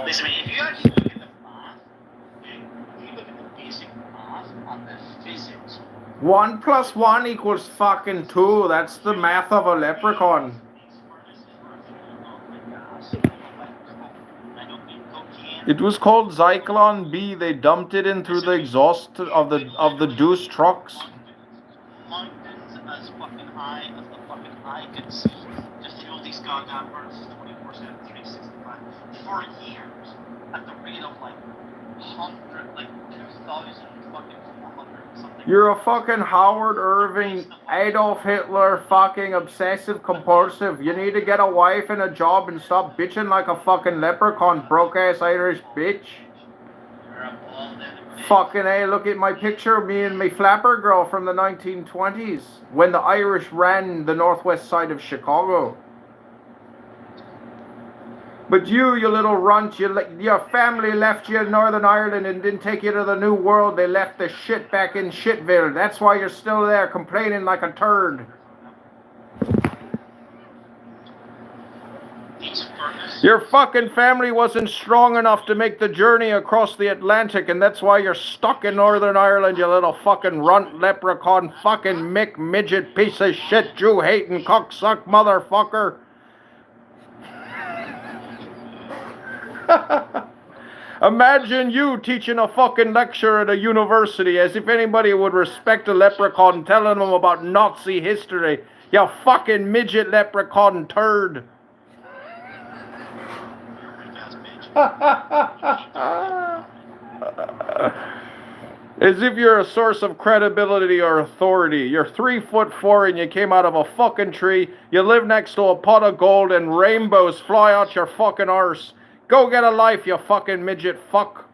Listen, if you actually look at the math, okay, if you look at the basic math and the physics. 1 + 1 = fucking 2. That's the math of a leprechaun. It was called Zyklon B. They dumped it in through the exhaust of the Deuce trucks. Mountains as fucking high as the fucking eye can see to fuel these goddamn birds 24/7, 365 for years at the rate of like 2,000 fucking 400 something. You're a fucking Howard Irving, Adolf Hitler, fucking obsessive compulsive. You need to get a wife and a job and stop bitching like a fucking leprechaun, broke ass Irish bitch. Fucking A, look at my picture of me and my flapper girl from the 1920s when the Irish ran the northwest side of Chicago. But you little runt, your family left you in Northern Ireland and didn't take you to the New World. They left the shit back in Shitville. That's why you're still there complaining like a turd. Your fucking family wasn't strong enough to make the journey across the Atlantic, and that's why you're stuck in Northern Ireland, you little fucking runt, leprechaun, fucking Mick, midget, piece of shit, Jew-hating, cocksuck motherfucker. Imagine you teaching a fucking lecture at a university as if anybody would respect a leprechaun telling them about Nazi history. You fucking midget leprechaun turd. As if you're a source of credibility or authority. You're 3'4" and you came out of a fucking tree. You live next to a pot of gold and rainbows fly out your fucking arse. Go get a life, you fucking midget fuck.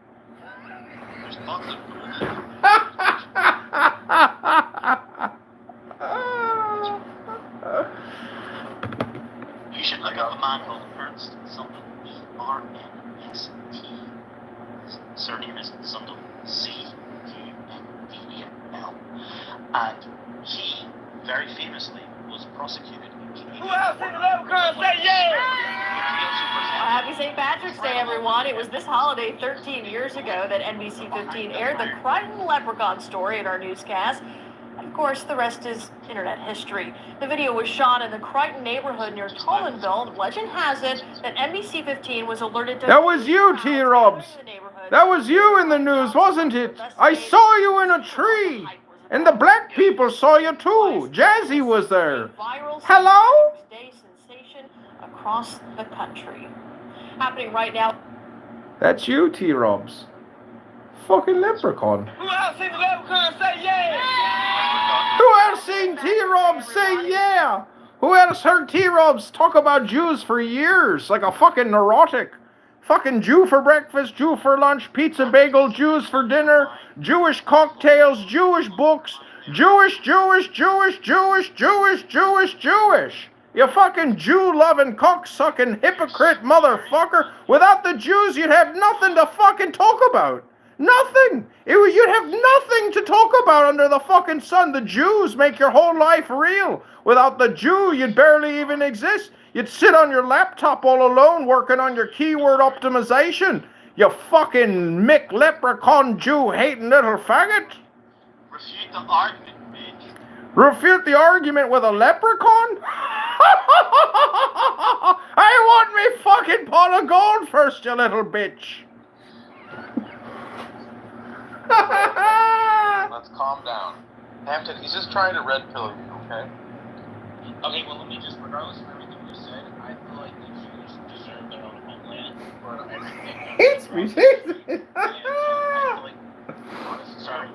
You should look up a man called Ernst Zundel, E-R-N-S-T. Surname is Zundel, Z-U-N-D-E-L. And he, very famously, was prosecuted. Who else in the leprechaun say yeah? Happy St. Patrick's Day, everyone. It was this holiday 13 years ago that NBC 15 aired the Crichton Leprechaun story in our newscast. And of course, the rest is internet history. The video was shot in the Crichton neighborhood near Tolanville. Legend has it that NBC 15 was alerted to... That was you, T-Robs. That was you in the news, wasn't it? I saw you in a tree. And the black people saw you too. Jazzy was there. Hello? Sensation across the country. Happening right now. That's you, T-Robs. Fucking leprechaun. Who else in the leprechaun say yeah? Who else seen T-Robs say yeah? Who else heard T-Robs talk about Jews for years like a fucking neurotic? Fucking Jew for breakfast, Jew for lunch, pizza bagel, Jews for dinner, Jewish cocktails, Jewish books, Jewish. You fucking Jew-loving, cock-sucking, hypocrite motherfucker. Without the Jews, you'd have nothing to fucking talk about. Nothing. You'd have nothing to talk about under the fucking sun. The Jews make your whole life real. Without the Jew, you'd barely even exist. You'd sit on your laptop all alone working on your keyword optimization. You fucking Mick leprechaun Jew-hating little faggot. Refute the argument, bitch. Refute the argument with a leprechaun? I want me fucking pot of gold first, you little bitch. Let's calm down. Hampton, he's just trying to red pill you, okay? Okay, well, let me just, regardless of everything you said, I feel like the Jews deserve their own homeland for everything. It's me. Sorry.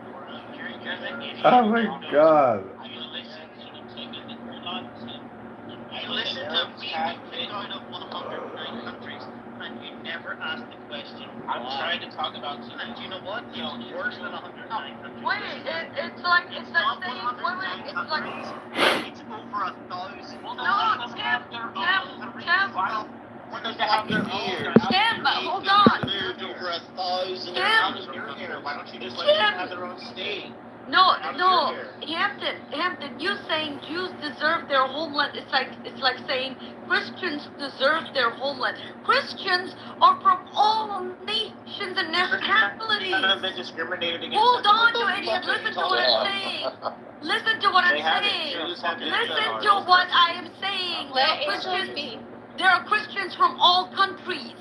Oh my god. You listen to the people that you're not listening. You listen to people kicked out of 109 countries, and you never ask the question. I'm trying to talk about something. And do you know what? It's worse than 109 countries. Wait, it's like saying, it's like... It's over 1,000. No, Tim. When does they have their own? Tim, hold on. Moved over 1,000. Tim. You're here. Why don't you just let them have their own state? No, Hampton, you saying Jews deserve their homeland, it's like saying Christians deserve their homeland. Christians are from all religions and nationalities. None of them discriminated against Hold them. on, you idiot. Listen to what I'm saying. Listen to what I'm They haven't. saying. Jews have been Listen done. to what I am saying. Let Angela speak. There are Christians from all countries.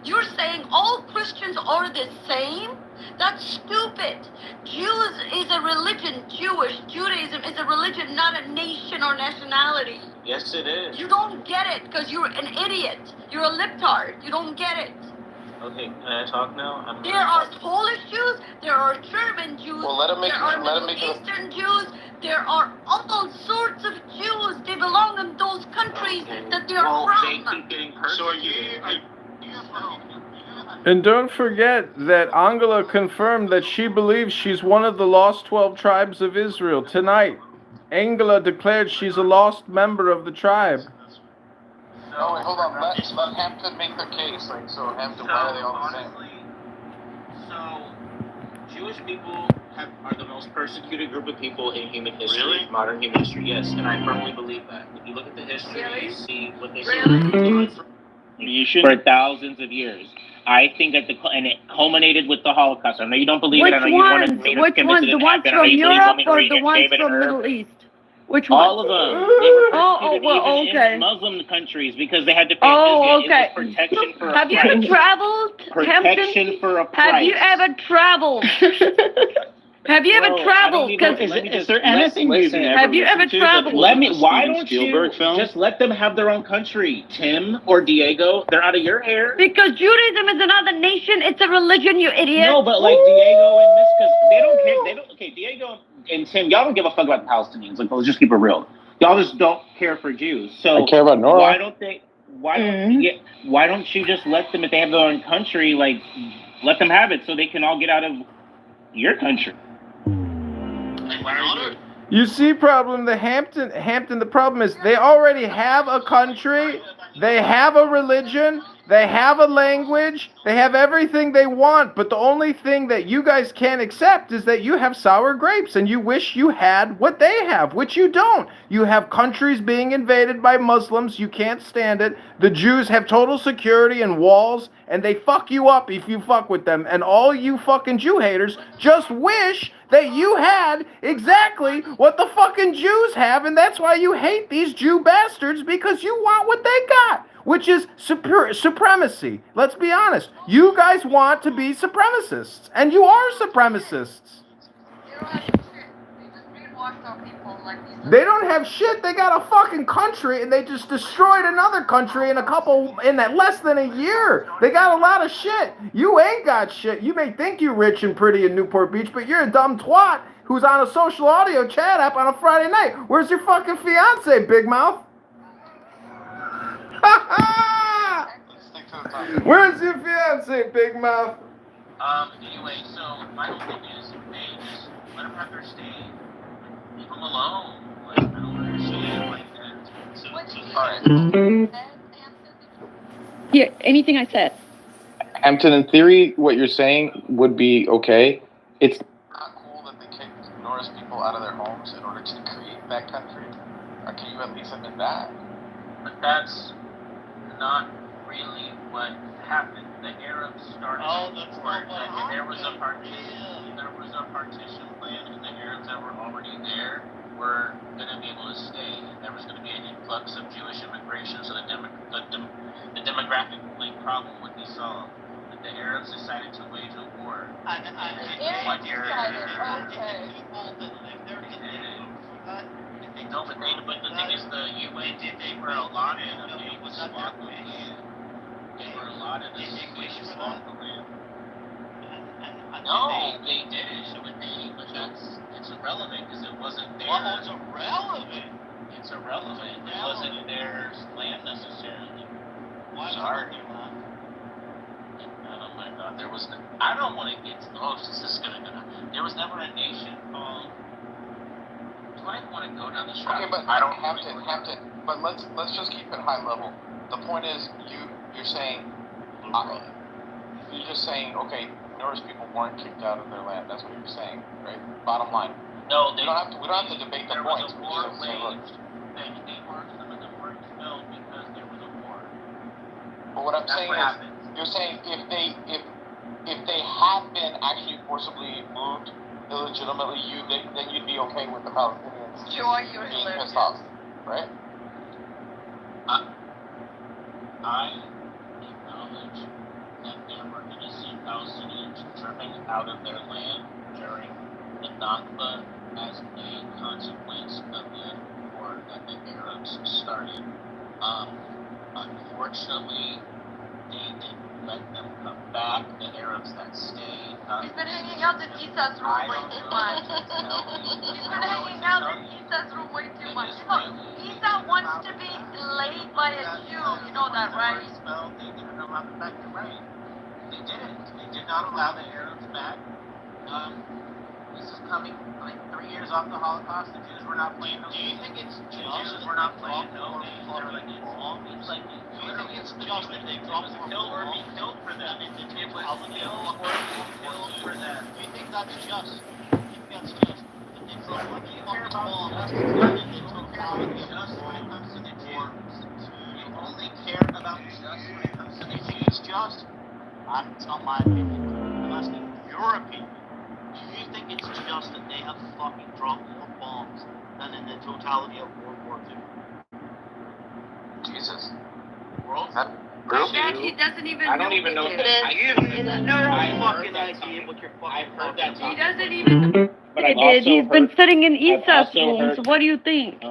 You're saying all Christians are the same? That's stupid. Jews is a religion. Judaism is a religion, not a nation or nationality. Yes, it is. You don't get it because you're an idiot. You're a libtard. You don't get it. Okay, can I talk now? There are Polish Jews. There are German Jews. Well, let him make there are let him Middle make it. Eastern Jews. There are all sorts of Jews. They belong in those countries that they're Well, they from. keep getting persecuted. And don't forget that Angela confirmed that she believes she's one of the lost 12 tribes of Israel tonight. Angela declared she's a lost member of the tribe. No, wait, hold on. Let Hampton make their case. Like, so Hampton, why are they all the same? So, Jewish people are the most persecuted group of people in human history, modern human history. Yes, and I firmly believe that. If you look at the history, you see what they for thousands of years. I think that and it culminated with the Holocaust. I know you don't believe it. I know you want to make Which ones? The ones from Europe or the ones from Middle East? Which ones? All of them. They were persecuted well, even okay. in Muslim countries because they had to pay Oh, jizya. okay. It was protection for a Have you ever traveled, protection Hampton? for a price. Have you ever traveled? Have you ever traveled? Is there anything you've never Have you ever listened to traveled? that Let isn't me. a Why Steven don't Spielberg you film? just let them have their own country, Tim or Diego? They're out of your hair. Because Judaism is another nation. It's a religion, you idiot. No, but like Diego and Miss, because they don't care. They don't. Okay, Diego and Tim, y'all don't give a fuck about the Palestinians. Like, let's just keep it real. Y'all just don't care for Jews. So I care about Nora. Why don't they? Why don't you just let them, if they have their own country, like let them have it so they can all get out of your country? You see, problem, the Hampton, the problem is they already have a country, they have a religion, they have a language, they have everything they want, but the only thing that you guys can't accept is that you have sour grapes and you wish you had what they have, which you don't. You have countries being invaded by Muslims, you can't stand it. The Jews have total security and walls, and they fuck you up if you fuck with them. And all you fucking Jew haters just wish that you had exactly what the fucking Jews have, and that's why you hate these Jew bastards, because you want what they got, which is supremacy. Let's be honest. You guys want to be supremacists, and you are supremacists. They don't have shit. They got a fucking country, and they just destroyed another country in less than a year. They got a lot of shit. You ain't got shit. You may think you're rich and pretty in Newport Beach, but you're a dumb twat who's on a social audio chat app on a Friday night. Where's your fucking fiance, Big Mouth? Where's your fiance, Big Mouth? Anyway, so my whole thing is, hey, just let them have their stay. Leave them alone. Like, I don't understand like that. All right. Yeah, anything I said. Hampton, in theory, what you're saying would be okay. It's not cool that they kicked Norris people out of their homes in order to create that country. Or can you at least admit that? But that's not really what happened. The Arabs started war, and there was a partition plan, and the Arabs that were already there were going to be able to stay. There was going to be an influx of Jewish immigration, so the demographic problem would be solved. But the Arabs decided to wage a war. No, but the thing is, the UN they were allotted a big swath of land. They were allotted a big swath of land. No, they didn't. But it's irrelevant because it wasn't theirs. Well, it's irrelevant. It's irrelevant. It wasn't their land necessarily. Sorry. Oh my God, there was. I don't want to get. Oh, this is gonna. There was never a nation called. Do I want to go down this route? Okay, but I don't have to. But let's just keep it high level. The point is, you're saying, you're just saying, okay, Norris people weren't kicked out of their land. That's what you're saying, right? Bottom line. No, we don't have to debate the points. There was a war waged. They weren't. Some of them were expelled because there was a war. But what I'm saying is, happened. you're saying if they had been actually forcibly moved illegitimately, then you'd be okay with the Palestinians being pissed off, right? I acknowledge that there were innocent Palestinians driven out of their land during the Nakba as a consequence of the war that the Arabs started. Unfortunately, they didn't let them come back. The Arabs that stayed. He's been hanging out in Isa's room way too much. He's been hanging out in Isa's room way too much. Look, Isa wants to be laid by a Jew. You know that, right? They didn't allow them back. You're right. They didn't. They did not allow the Arabs back. This is coming like 3 years off the Holocaust. The Jews were not playing. Do you think it's just? The Jews were not playing. No, they're like it's wrong. It's like. Do you think it's just that they dropped kill or be killed for them? It was kill or be killed for them. Do you think that's just? Do you think that's just? Do you care about justice? They don't care about just when it comes to the Jews. You only care about just when it comes to the Jews. Just. It's not my opinion. I'm asking your opinion. Do you think it's just that they have fucking dropped more bombs than in the totality of World War II? Jesus. World? That he doesn't even I don't even know if that. You have no fucking idea what you're fucking I've heard that He talk. doesn't even know But I've what he did. also He's been heard- sitting in I've Isa's also room. heard- So what do you think?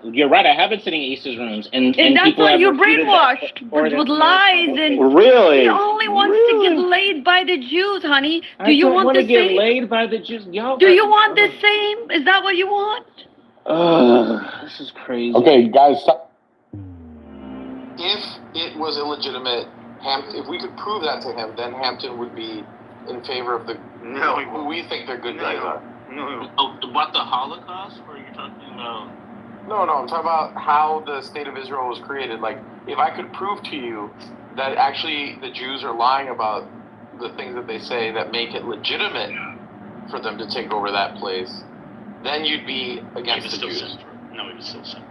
You're right. I have been sitting in Issa's rooms, and that's people why have you're refuted that, brainwashed or with that- lies and. Really? He only wants to get laid by the Jews, honey. Do you don't want wanna the get same? laid by the Jews. Yo, Do you want the same? Is that what you want? This is crazy. Okay, guys, stop. If it was illegitimate, if we could prove that to him, then Hampton would be in favor of who we think their good guys are. No. Oh, about the Holocaust? Or are you talking about? No, I'm talking about how the state of Israel was created. Like, if I could prove to you that actually the Jews are lying about the things that they say that make it legitimate for them to take over that place, then you'd be against the Jews. No, he was still saying.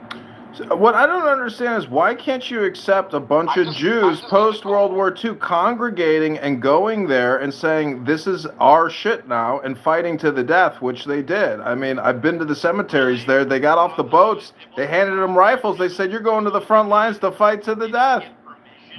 So what I don't understand is why can't you accept a bunch of Jews post World War II congregating and going there and saying this is our shit now and fighting to the death, which they did. I mean, I've been to the cemeteries there. They got off the boats. They handed them rifles. They said, you're going to the front lines to fight to the death.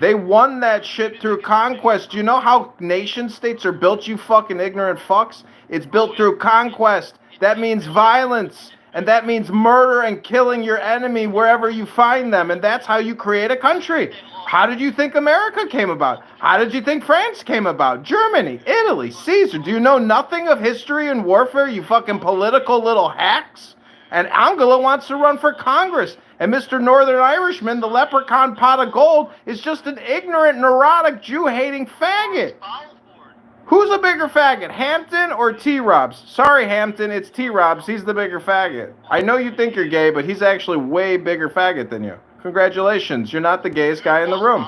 They won that shit through conquest. Do you know how nation states are built, you fucking ignorant fucks? It's built through conquest. That means violence. And that means murder and killing your enemy wherever you find them. And that's how you create a country. How did you think America came about? How did you think France came about? Germany, Italy, Caesar. Do you know nothing of history and warfare, you fucking political little hacks? And Angela wants to run for Congress. And Mr. Northern Irishman, the leprechaun pot of gold, is just an ignorant, neurotic, Jew-hating faggot. Who's a bigger faggot, Hampton or T-Robs? Sorry, Hampton, it's T-Robs. He's the bigger faggot. I know you think you're gay, but he's actually way bigger faggot than you. Congratulations, you're not the gayest guy in the room.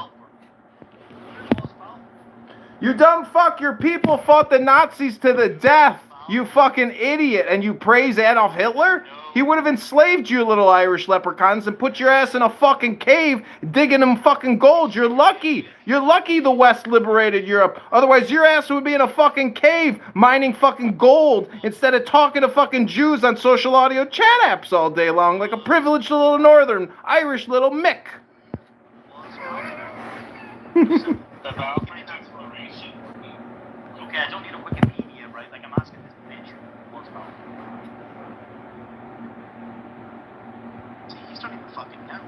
You dumb fuck, your people fought the Nazis to the death. You fucking idiot. And you praise Adolf Hitler? He would have enslaved you little Irish leprechauns and put your ass in a fucking cave digging them fucking gold. You're lucky. You're lucky the West liberated Europe. Otherwise, your ass would be in a fucking cave mining fucking gold instead of talking to fucking Jews on social audio chat apps all day long like a privileged little Northern Irish little Mick. Okay, I don't need a Wikipedia, right? Like, I'm asking this bitch what's wrong. See, he's not even fucking know.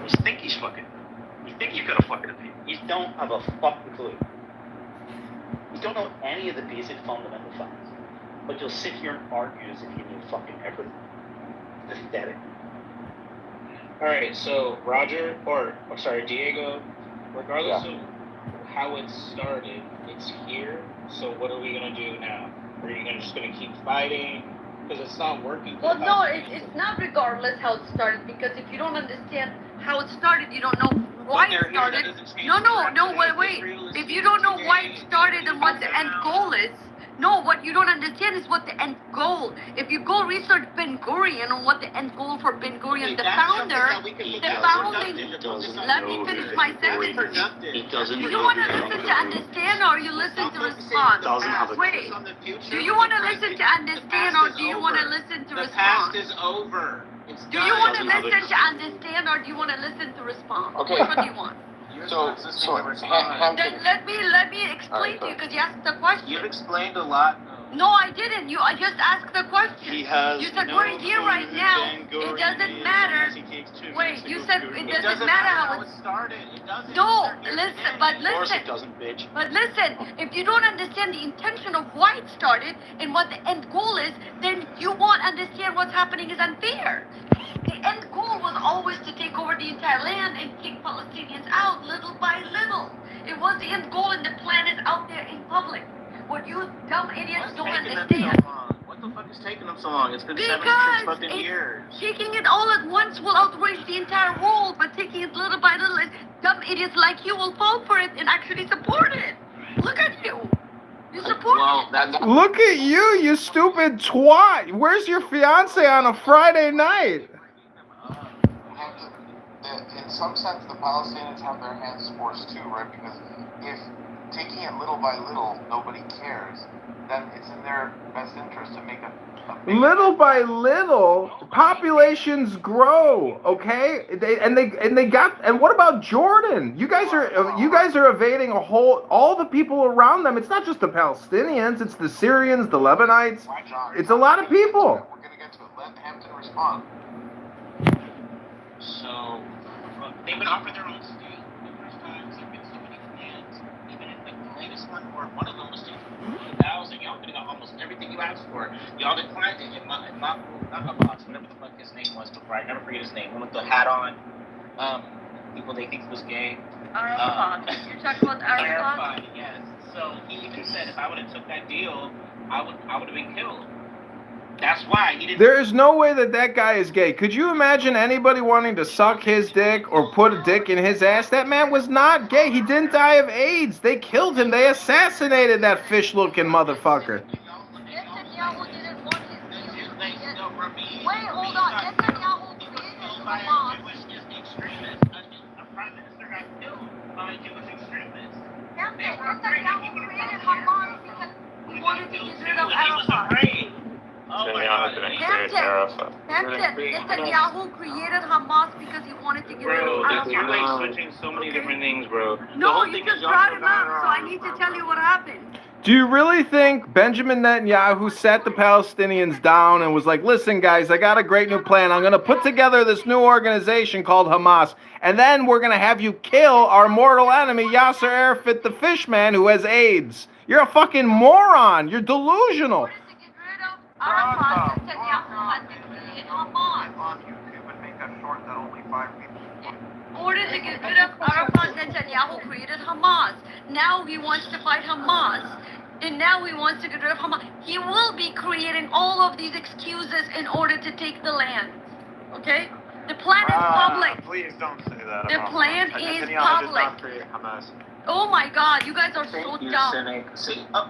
You think he's fucking. You think you got a fucking opinion. You don't have a fucking clue. You don't know any of the basic fundamental facts. But you'll sit here and argue as if you knew fucking everything. Pathetic. Alright, so Roger, Diego, regardless of how it started, it's here. So what are we gonna do now? Are you just gonna keep fighting? Because it's not working. Well, no, it's not regardless how it started, because if you don't understand how it started, you don't know why it started. No, wait. If you don't know why it started and what the end goal is, No, what you don't understand is what the end goal. If you go research Ben Gurion on what the end goal for Ben Gurion, the founder, the founding. Let me finish my sentence. Do you want to listen to understand or you listen to respond? Wait. Do you want to listen to understand or do you want to listen to respond? The past is over. Do you want to listen to understand or do you want to listen to respond? Okay. Which one do you want? So Then let me explain to you because you asked the question. You've explained a lot. No, I didn't. I just asked the question. He has You said no we're here right clue now. who Ben Gurion It doesn't is matter. unless he takes 2 Wait, minutes to you go said through it it. doesn't matter how it started. It doesn't. No, listen, but Of course listen. it doesn't, bitch. But listen, if you don't understand the intention of why it started and what the end goal is, then you won't understand what's happening is unfair. The end goal was always to take over the entire land and kick Palestinians out little by little. It was the end goal and the plan is out there in public. What you dumb idiots don't understand. What the fuck is taking them so long? It's been Because 76 fucking years. taking it all at once will outrage the entire world, but taking it little by little, dumb idiots like you will fall for it and actually support it. Look at you. You support it. Look at you stupid twat. Where's your fiance on a Friday night? In some sense, the Palestinians have their hands forced too, right? Because if taking it little by little, nobody cares, then it's in their best interest to make a big Little by little, populations grow. Okay, and what about Jordan? You guys are evading all the people around them. It's not just the Palestinians. It's the Syrians, the Lebanites. It's a lot of people. We're gonna get to it. Let Hampton respond. So, they've been offered their own state numerous times. There've been so many plans. Even in like the latest one, where one of them was taking 1,000. Y'all could have got almost everything you asked for. Y'all declined it. And not Abbas, whatever the fuck his name was before. I never forget his name. One with the hat on. People they think was gay. Arafat. You're talking about Arafat? Arafat, yes. So he even said if I would have took that deal, I would have been killed. That's why he didn't. There is no way that guy is gay. Could you imagine anybody wanting to suck his dick or put a dick in his ass? That man was not gay. He didn't die of AIDS. They killed him. They assassinated that fish-looking motherfucker. Netanyahu didn't want his deal. Wait, hold on. Netanyahu created Hamas. A prime minister got killed by Jewish extremists. Netanyahu created Hamas because he wanted to get rid of Arafat. Netanyahu created Hamas because he wanted to get rid of Arafat. You're like switching so many different things, bro. No, you just brought him up, so I need to tell you what happened. Do you really think Benjamin Netanyahu sat the Palestinians down and was like, listen, guys, I got a great new plan. I'm going to put together this new organization called Hamas, and then we're going to have you kill our mortal enemy, Yasser Arafat, the fishman who has AIDS. You're a fucking moron. You're delusional. Arafat, Netanyahu had to create Hamas. On YouTube and make a short that only 5 people. In order to get rid of Arafat, Netanyahu created Hamas. Now he wants to fight Hamas. And now he wants to get rid of Hamas. He will be creating all of these excuses in order to take the land. Okay? The plan is public. Please don't say that. The plan is public. Oh my god, you guys are so dumb.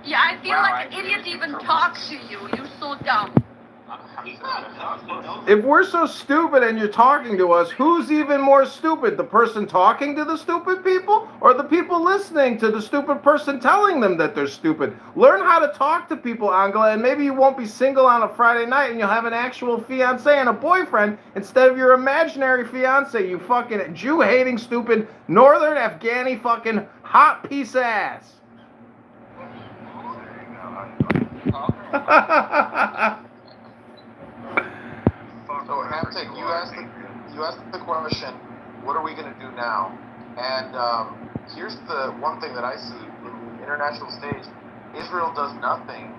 Yeah, I feel like an idiot even talks to you. You're so dumb. If we're so stupid and you're talking to us, who's even more stupid? The person talking to the stupid people or the people listening to the stupid person telling them that they're stupid? Learn how to talk to people, Angela, and maybe you won't be single on a Friday night and you'll have an actual fiance and a boyfriend instead of your imaginary fiance, you fucking Jew-hating, stupid, northern Afghani fucking hot piece of ass. So Hampton, you asked the question, what are we going to do now? And here's the one thing that I see in the international stage: Israel does nothing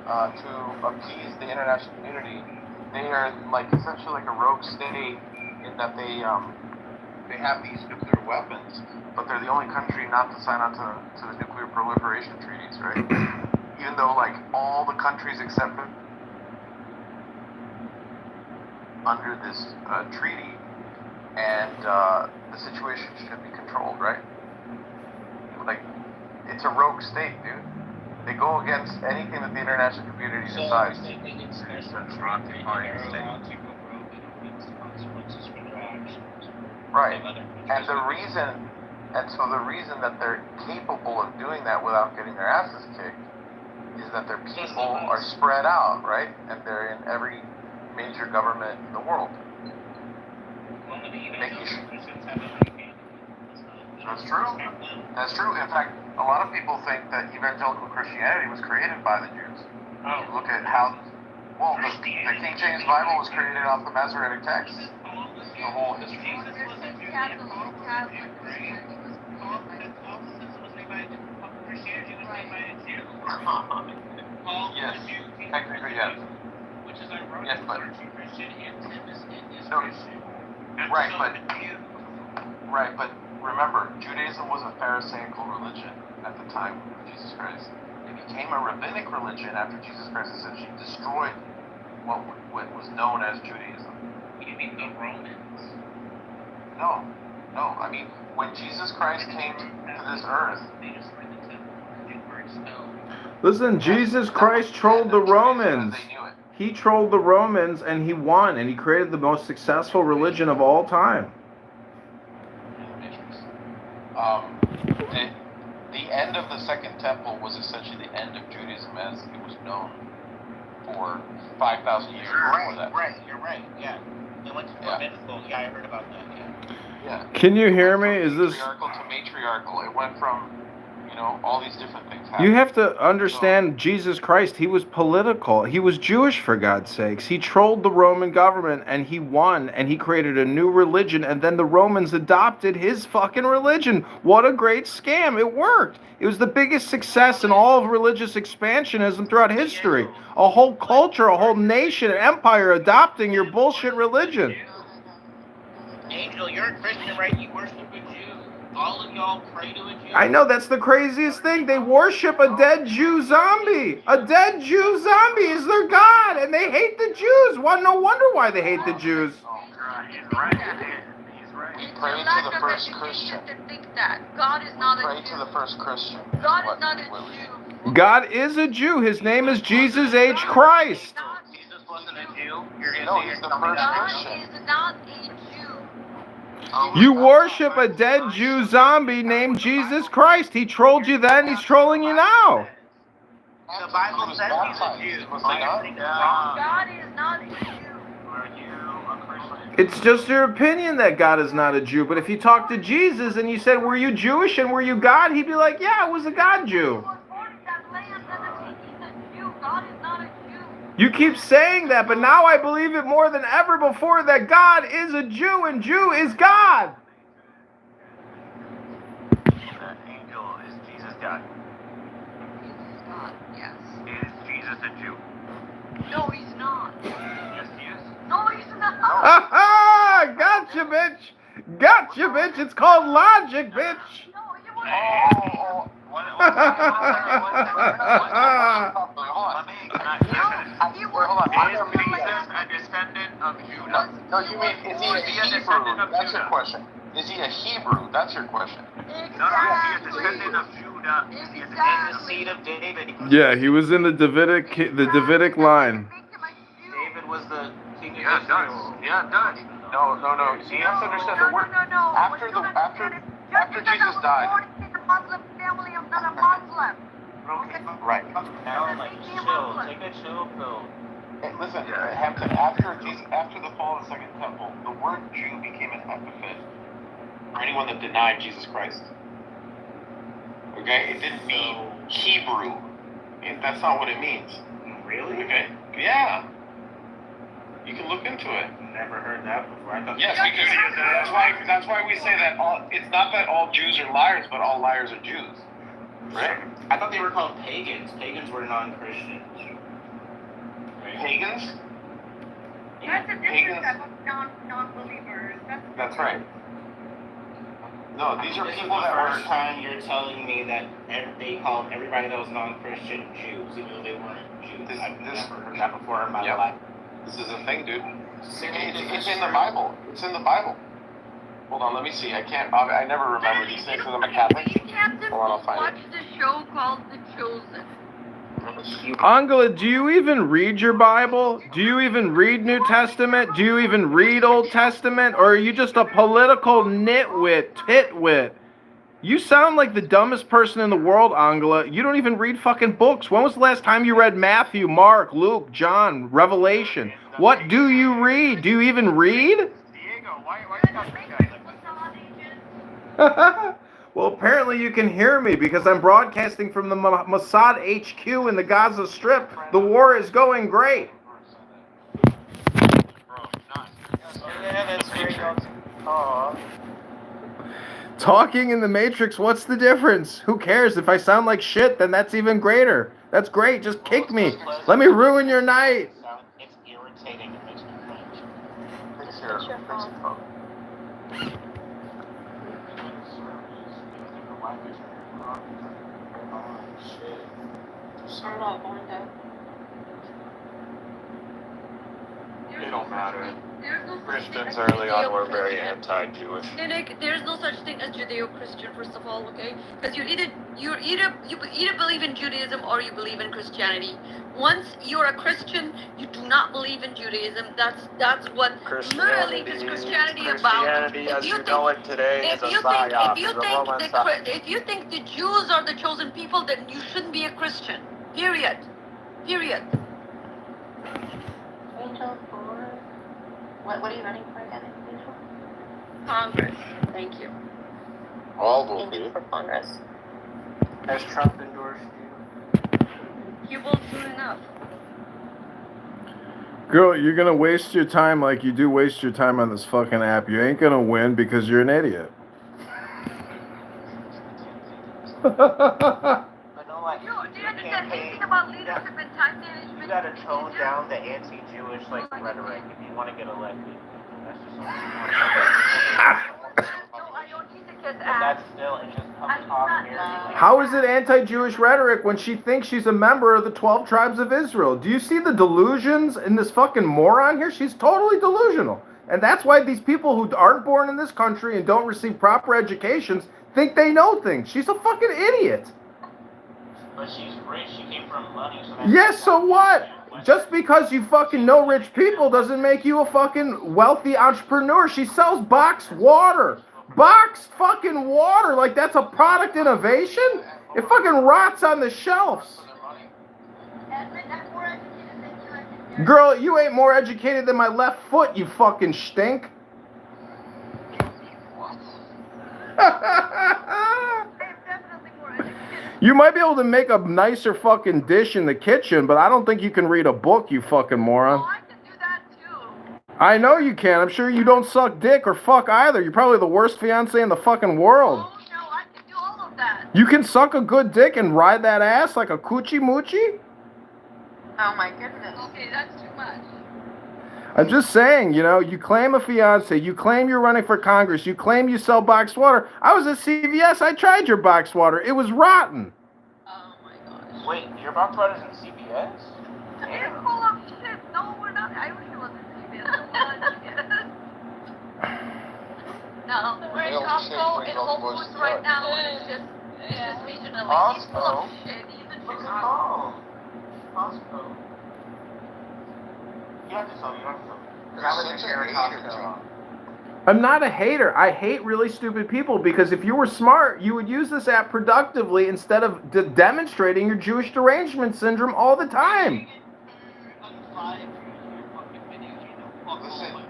to appease the international community. They are like essentially like a rogue state in that they have these nuclear weapons, but they're the only country not to sign on to the nuclear proliferation treaties, right? Even though like all the countries except for under this treaty, and the situation should be controlled, right? Like, it's a rogue state, dude. They go against anything that the international community decides. So they think it's allowed to go rogue and against the consequences for their actions. Right. And the reason that they're capable of doing that without getting their asses kicked is that their people are spread out, right? And they're in every major government in the world. That's true. That's true. In fact, a lot of people think that evangelical Christianity was created by the Jews. Look at how, well, the King James Bible was created off the Masoretic text. The whole history. Yes, technically, yes. Which is ironic. Yes, but Christian and Tim is Christian. Right, but remember, Judaism was a Pharisaical religion at the time of Jesus Christ. It became a rabbinic religion after Jesus Christ essentially destroyed what was known as Judaism. You mean the Romans? No. I mean, when Jesus Christ came to this earth, They destroyed the temple. They were expelled. listen, Jesus Christ trolled the Romans. He trolled the Romans and he won, and he created the most successful religion of all time. The end of the Second Temple was essentially the end of Judaism as it was known for 5,000 years before that. Right, you're right, yeah. They went to rabbinical, yeah, I heard about that, yeah. Can you hear me? Is this... Patriarchal to matriarchal. It went from, all these different things happening. You have to understand Jesus Christ, he was political. He was Jewish, for God's sakes. He trolled the Roman government, and he won, and he created a new religion, and then the Romans adopted his fucking religion. What a great scam. It worked. It was the biggest success in all of religious expansionism throughout history. A whole culture, a whole nation, an empire adopting your bullshit religion. Angel, you're a Christian, right? You worship a Jew. All of y'all pray to a Jew. I know, that's the craziest thing. They worship a dead Jew zombie. A dead Jew zombie is their god, and they hate the Jews. Well, no wonder why they hate the Jews. We pray to the first Christian. God is not a Jew. Pray to the first Christian. God is not a Jew. God is a Jew. His name is Jesus H. Christ. Jesus wasn't a Jew. No, he's the first God Christian. is not a Jew. You worship a dead Jew zombie named Jesus Christ. He trolled you then, he's trolling you now. The Bible says he's a Jew. God is not a Jew. Are you a Christian? It's just your opinion that God is not a Jew. But if you talk to Jesus and you said, were you Jewish and were you God? He'd be like, yeah, I was a God Jew. He was born in that land, and he's a Jew. God is not a Jew. You keep saying that, but now I believe it more than ever before that God is a Jew and Jew is God. Angel, is Jesus God? Jesus is God, yes. Is Jesus a Jew? No, he's not. Yes, he is. No, he's not. Ha ha! Gotcha, bitch. Gotcha, bitch. It's called logic, bitch. No, he was. Is Jesus a descendant of Judah? No, you mean, is he a Hebrew? That's your question. Is he a Hebrew? That's your question. No, is he a descendant of Judah? Is he in the seed of David? Yeah, he was in the Davidic line. David was the king of Yeah, Israel. Yeah, it does. No. See, you have to understand the word. After Jesus died. Born in a Muslim family, I'm not a Muslim. Okay. Right. Chill. Take a chill pill. Hey, listen, Hampton. After the fall of the Second Temple, the word Jew became an epithet for anyone that denied Jesus Christ. Okay, it didn't mean Hebrew. That's not what it means. Really? Okay. Yeah. You can look into it. Never heard that before. I thought Yes, because that's why we say that it's not that all Jews are liars, but all liars are Jews. Right? I thought they were called pagans. Pagans were non-Christians. Right? Pagans? That's a different Pagans. type of non-believers. That's right. No, these are This is people the that first were. time you're telling me that they called everybody that was non-Christian Jews, even though they weren't Jews. I've never heard that before in my life. This is a thing, dude. It's in the Bible. It's in the Bible. Hold on, let me see. I never remember these things because I'm a Catholic. You Captain, Hold on, I'll find watch it. the show called The Chosen. Angela, do you even read your Bible? Do you even read New Testament? Do you even read Old Testament? Or are you just a political titwit? You sound like the dumbest person in the world, Angela. You don't even read fucking books. When was the last time you read Matthew, Mark, Luke, John, Revelation? What do you read? Do you even read? Diego, why you got Well, apparently you can hear me because I'm broadcasting from the Mossad HQ in the Gaza Strip. The war is going great. Yeah, that's great. Aw. Talking in the Matrix, what's the difference? Who cares? If I sound like shit, then that's even greater. That's great. Just kick me. Let me ruin your night. It's irritating. It makes me cringe. It's your phone. Turn it off, Wanda. It don't matter. There's no such Christians thing as early on were Judeo-Christian. very anti-Jewish. Nick, there's no such thing as Judeo-Christian, first of all, okay? Because you either believe in Judaism or you believe in Christianity. Once you're a Christian, you do not believe in Judaism. That's what literally is Christianity about. Christianity, as you know it today, is a psyop. If you think the Jews are the chosen people, then you shouldn't be a Christian. Period. Angel for what are you running for again, Angel? Congress. Thank you. All will be. Angel for Congress. Has Trump endorsed you? You will soon enough. Girl, you're gonna waste your time like you do waste your time on this fucking app. You ain't gonna win because you're an idiot. But no, like, Do you understand anything about leadership and time management? you gotta tone down the anti-Jewish rhetoric if you want to get elected. That's just something you want to No, I don't need to kiss But ass. that's still, it just comes off here. How is it anti-Jewish rhetoric when she thinks she's a member of the 12 tribes of Israel? Do you see the delusions in this fucking moron here? She's totally delusional. And that's why these people who aren't born in this country and don't receive proper educations think they know things. She's a fucking idiot. But she's rich, she came from money, so that's... Yes, so what? Just because you fucking know rich people doesn't make you a fucking wealthy entrepreneur. She sells boxed water. Boxed fucking water. Like that's a product innovation? It fucking rots on the shelves. Girl, you ain't more educated than my left foot, you fucking stink. You might be able to make a nicer fucking dish in the kitchen, but I don't think you can read a book, you fucking moron. Oh, I can do that too. I know you can. I'm sure you don't suck dick or fuck either. You're probably the worst fiance in the fucking world. Oh no, I can do all of that. You can suck a good dick and ride that ass like a coochie moochie? Oh my goodness. Okay, that's too much. I'm just saying, you know, you claim a fiance, you claim you're running for Congress, you claim you sell boxed water. I was at CVS, I tried your boxed water. It was rotten. Oh my gosh. Wait, your box water's in CBS? It's full of shit. No, we're not. I wish it wasn't CBS. We're not CBS. No, we're in Costco and Whole Foods right now, and it's just regionally. It's full of shit. Even Chicago. Costco. You have to tell me, you have to tell me. I was in Costco. I'm not a hater. I hate really stupid people because if you were smart, you would use this app productively instead of demonstrating your Jewish derangement syndrome all the time. Listen,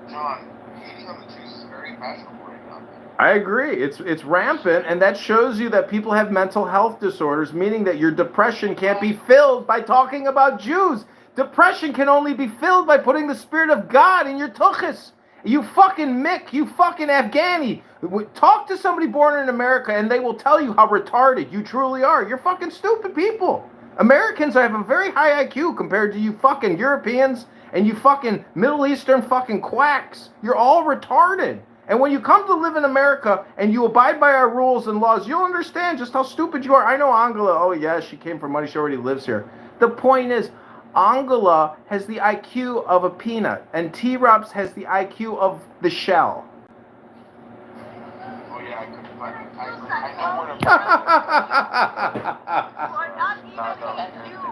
John, hating on the Jews is very fashionable right now. I agree. It's rampant, and that shows you that people have mental health disorders, meaning that your depression can't be filled by talking about Jews. Depression can only be filled by putting the Spirit of God in your tuchus. You fucking Mick, you fucking Afghani. Talk to somebody born in America and they will tell you how retarded you truly are. You're fucking stupid people. Americans have a very high IQ compared to you fucking Europeans and you fucking Middle Eastern fucking quacks. You're all retarded. And when you come to live in America and you abide by our rules and laws, you'll understand just how stupid you are. I know Angela, oh yeah, she came from money, she already lives here. The point is, Angela has the IQ of a peanut, and T-Robs has the IQ of the shell. Oh yeah, I couldn't find it. I know where to You are not even a Jew.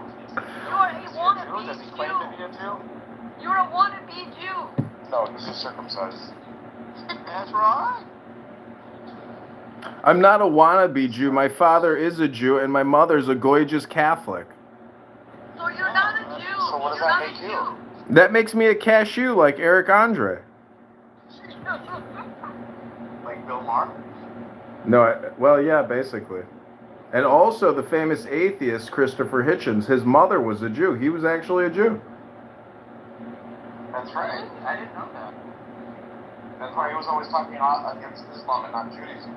circumcised. That's right. I'm not a wannabe Jew. My father is a Jew, and my mother's a gorgeous Catholic. So you're not a Jew. So what does You're that not make a you? Jew. That makes me a cashew like Eric Andre. Like Bill Maher? No, well, yeah, basically. And also the famous atheist Christopher Hitchens. His mother was a Jew. He was actually a Jew. That's right. I didn't know that. That's why he was always talking against Islam and not Judaism.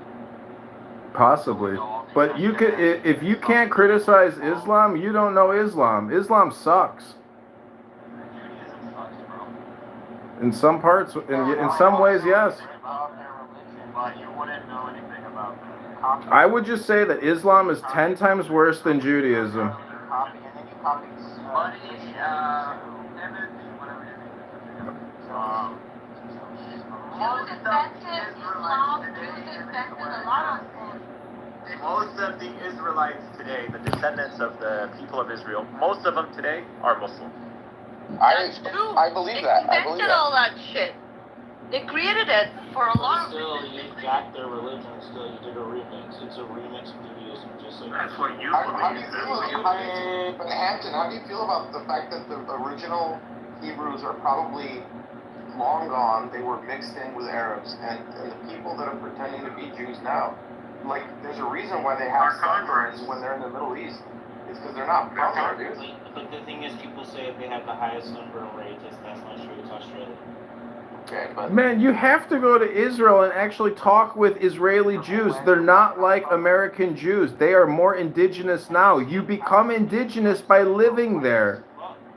Possibly. But you could, if you can't criticize Islam, you don't know Islam. Islam sucks. Judaism sucks, bro. In some parts, in some ways, yes. About their religion, but you wouldn't know anything about them. I would just say that Islam is 10 times worse than Judaism. And then you copy Jews invented Islam. Jews invented a lot of things. Most of the Israelites today, the descendants of the people of Israel, most of them today are Muslim. That's true. I believe that. They I believe invented that. all that shit. They created it for a lot of Still, reasons. you jacked their religion. Still, you did a remix. It's a remix of Judaism, just like That's what you How do believe. you feel? But Hampton, how do you feel about the fact that the original Hebrews are probably long gone? They were mixed in with Arabs, and the people that are pretending to be Jews now, like, there's a reason why they have sunburns when they're in the Middle East. It's because they're not from there, dude. But the thing is, people say they have the highest sunburn rate. That's not true. It's Australia. Okay, but Man, you have to go to Israel and actually talk with Israeli Jews. They're not like American Jews. They are more indigenous now. You become indigenous by living there.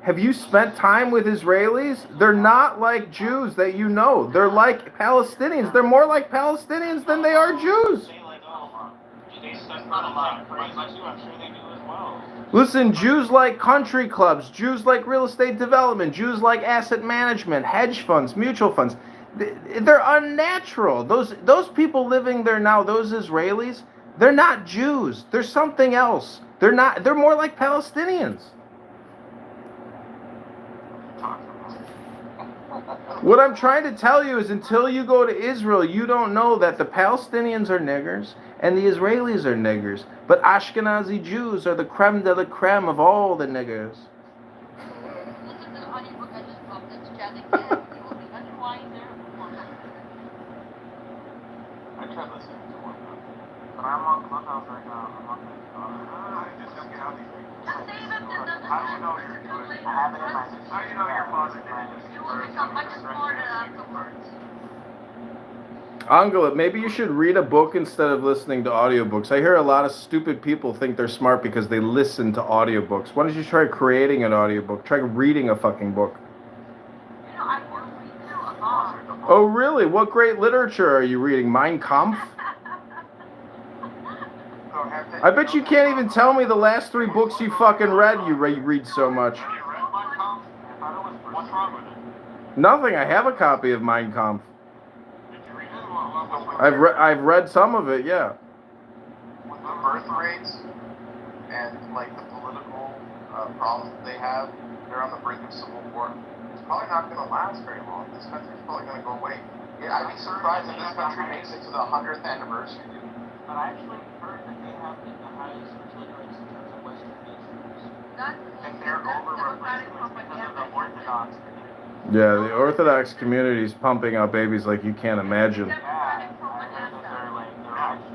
Have you spent time with Israelis? They're not like Jews that you know. They're like Palestinians. They're more like Palestinians than they are Jews. Say like, oh, they stuck not a lot crazy too. I'm sure they do as well. Listen, Jews like country clubs, Jews like real estate development, Jews like asset management, hedge funds, mutual funds. They're unnatural. Those people living there now, those Israelis, they're not Jews. They're something else. They're more like Palestinians. What I'm trying to tell you is until you go to Israel, you don't know that the Palestinians are niggers and the Israelis are niggers. But Ashkenazi Jews are the creme de la creme of all the niggers. Listen to the audiobook I just published, chatting kids. You will be much wiser. I tried listening to one, but I'm on Clubhouse right now. I'm on I just don't get how these things. Just save it and doesn't How do you know you're doing it? I have it in my system. How do you know you're positive? You will become much smarter afterwards. Angela, maybe you should read a book instead of listening to audiobooks. I hear a lot of stupid people think they're smart because they listen to audiobooks. Why don't you try creating an audiobook? Try reading a fucking book. You know, I can read too a lot. Oh, really? What great literature are you reading? Mein Kampf? I bet you can't even tell me the last 3 books you fucking read. You read so much. What's wrong with it? Nothing. I have a copy of Mein Kampf. Did you read it? I've read some of it, yeah. With the birth rates and like the political problems that they have, they're on the brink of civil war. It's probably not going to last very long. This country's probably going to go away. Yeah, I'd be surprised if this country makes it to the 100th anniversary. But I actually heard that they have the highest fertility rates in terms of Western nations. And they're over-replacing because of the Orthodox. Yeah, the Orthodox community is pumping out babies like you can't imagine.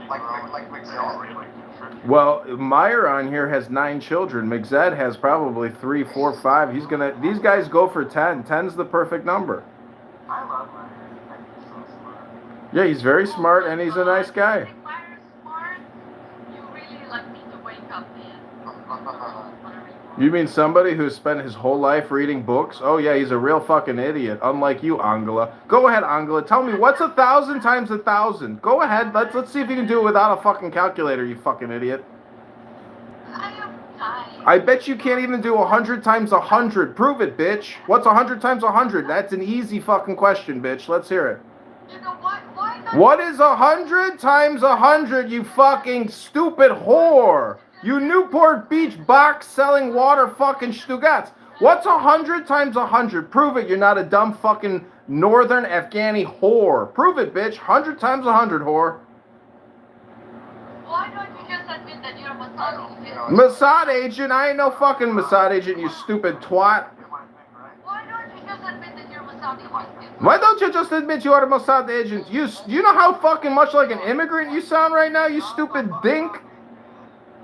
Like McZell. Well, Meyer on here has 9 children. McZed has probably 3, 4, 5. These guys go for 10. 10's the perfect number. I love Meyer. I think he's so smart. Yeah, he's very smart and he's a nice guy. If Myers smart, you really like need to wake up, man. You mean somebody who's spent his whole life reading books? Oh yeah, he's a real fucking idiot. Unlike you, Angela. Go ahead, Angela. Tell me what's 1,000 times 1,000. Go ahead. Let's see if you can do it without a fucking calculator. You fucking idiot. I am tired. I bet you can't even do 100 times 100. Prove it, bitch. What's 100 times 100? That's an easy fucking question, bitch. Let's hear it. You know what? Why not? What is 100 times 100? You fucking stupid whore. You Newport Beach box selling water fucking Stugats. What's 100 times 100? Prove it. You're not a dumb fucking Northern Afghani whore. Prove it, bitch. 100 times 100, whore. Why don't you just admit that you're a Mossad agent? Mossad agent? I ain't no fucking Mossad agent, you stupid twat. Why don't you just admit that you're a Mossad agent? Why don't you just admit you are a Mossad agent? You know how fucking much like an immigrant you sound right now, you stupid dink?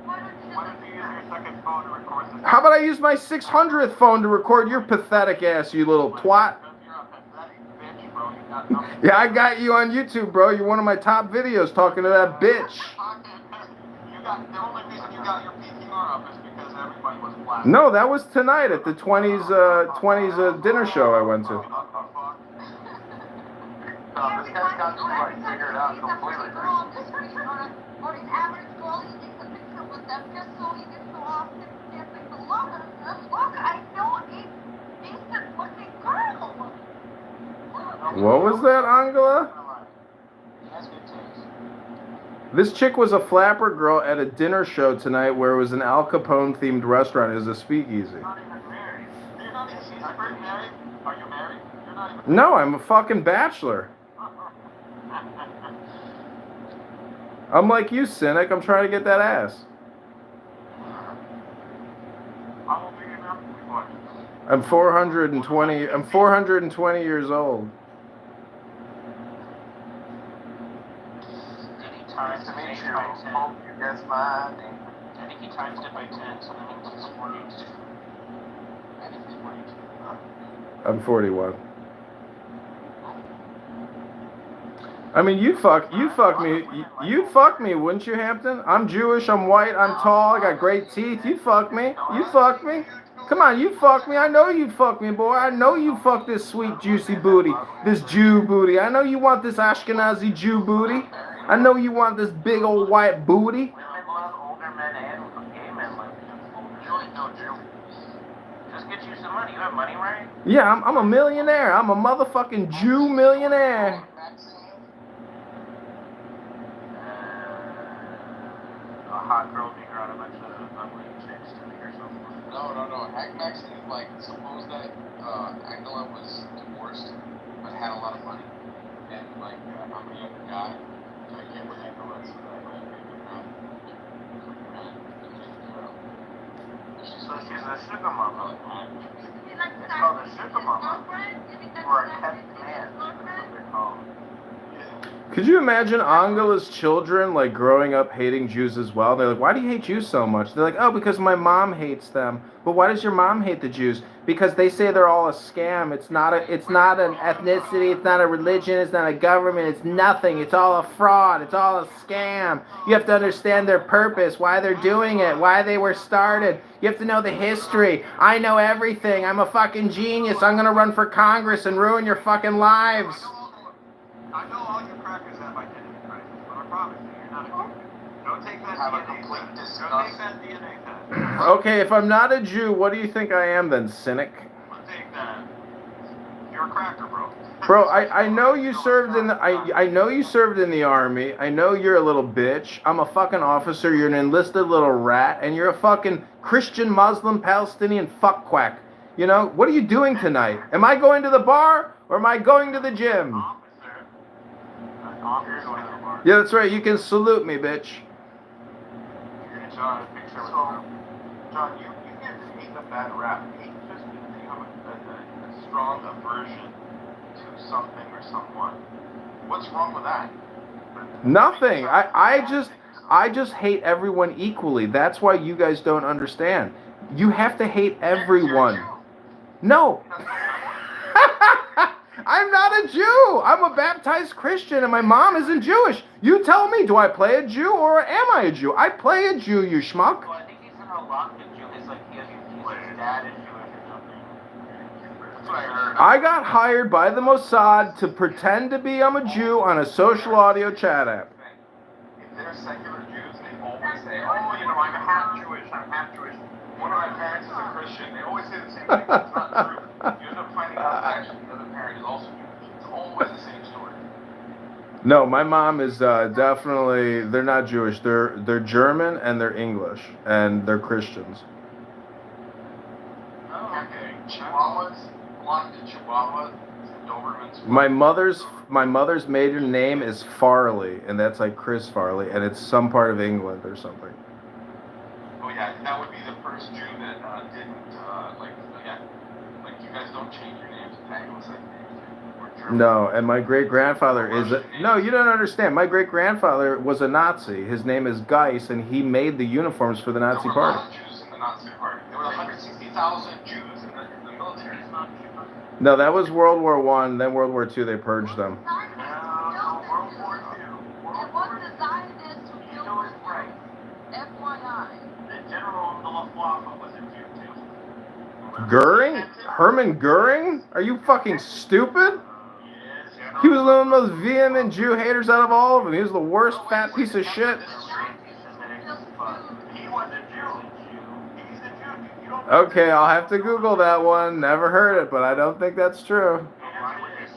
Why don't you just use your second phone to record this? How about I use my 600th phone to record your pathetic ass, you little twat? You're a pathetic bitch, bro. You got no. Yeah, I got you on YouTube, bro. You're one of my top videos talking to that bitch. The only reason you got your PTR up is because everybody was black. No, that was tonight at the 20s dinner show I went to. This guy's got you like figured out completely. Or an average girl, he takes a picture with them just so he gets to off and get people look, I know a decent looking girl. What was that, Angela? This chick was a flapper girl at a dinner show tonight where it was an Al Capone themed restaurant. It was a speakeasy. You're not even married. You're not even married? Are you married? You're not even No, I'm a fucking bachelor. I'm like you, cynic. I'm trying to get that ass. How old are you now? What? I'm 420 years old. Nice to meet you. Hope you guess my name. I think he times it by 10, so that means it's 42. I think it's 42. I'm 41. I mean, you fuck me, wouldn't you, Hampton? I'm Jewish, I'm white, I'm tall, I got great teeth. You fuck me. Come on, you fuck me. I know you fuck me, boy. I know you fuck this sweet, juicy booty, this Jew booty. I know you want this Ashkenazi Jew booty. I know you want this big old white booty. Women love older men and gay men like you. You ain't no Jew. Just get you some money. You have money, right? Yeah, I'm a millionaire. I'm a motherfucking Jew millionaire. A hot girl being around a bunch of ugly chicks to me or something. No. Hack Maxine is like, suppose that Angela was divorced but had a lot of money. And like, I'm a young guy. I can't with Angela, so that might make it mad. So she's a sugar mama. He likes It's to called a his sugar mama. girlfriend. You think that's Or a what kept his man. That's what girlfriend? they're called. Could you imagine Angela's children like growing up hating Jews as well? They're like, why do you hate Jews so much? They're like, oh, because my mom hates them. But why does your mom hate the Jews? Because they say they're all a scam. It's not an ethnicity. It's not a religion. It's not a government. It's nothing. It's all a fraud. It's all a scam. You have to understand their purpose, why they're doing it, why they were started. You have to know the history. I know everything. I'm a fucking genius. I'm gonna run for Congress and ruin your fucking lives. I know all you crackers have identity crisis, but I promise you, you're not a Jew. Don't take that DNA test. Don't take that DNA test. Okay, if I'm not a Jew, what do you think I am then, cynic? I'll take that. You're a cracker, bro. Bro, I know you served in the I know you served in the army. I know you're a little bitch. I'm a fucking officer. You're an enlisted little rat, and you're a fucking Christian, Muslim, Palestinian fuckquack. You know, what are you doing tonight? Am I going to the bar or am I going to the gym? Yeah, that's right. You can salute me, bitch. John, John, you can't just hate a bad rap. Hate just means that you have a strong aversion to something or someone. What's wrong with that? Nothing. I just hate everyone equally. That's why you guys don't understand. You have to hate everyone. No. I'm not a Jew. I'm a baptized Christian, and my mom isn't Jewish. You tell me, do I play a Jew or am I a Jew? I play a Jew, you schmuck. Well, I think he's in a lot of Jew. It's like his dad is Jewish or something. That's what I heard. I got hired by the Mossad to pretend to be I'm a Jew on a social audio chat app. If they're secular Jews, they always say, oh, you know, I'm half Jewish. One of my parents is a Christian. They always say the same thing. It's not true. You end up finding out that actually the other parent is also Jewish. It's always the same story. No, my mom is definitely, they're not Jewish. They're German and they're English and they're Christians. Oh, okay. Chihuahuas belong to Chihuahua. Doberman's. My mother's maiden name is Farley, and that's like Chris Farley, and it's some part of England or something. Oh yeah, that would be the first Jew that didn't like you guys don't change your names to Anglo-Saxon names or German. No, and my great-grandfather is no, you don't understand. My great-grandfather was a Nazi. His name is Geis, and he made the uniforms for the Nazi There were a Party. lot of Jews in the Nazi Party. There were 160,000 Jews in the military. No, that was World War I. Then World War II, they purged them. World War II. It wasn't designed to kill us right. FYI. The General de la Flamme was a Jew too. Goering? Hermann Goering? Are you fucking stupid? He was one of the most vehement Jew haters out of all of them. He was the worst fat piece of shit. He was a Jew. He's a Jew. You don't Okay, I'll have to Google that one. Never heard it, but I don't think that's true.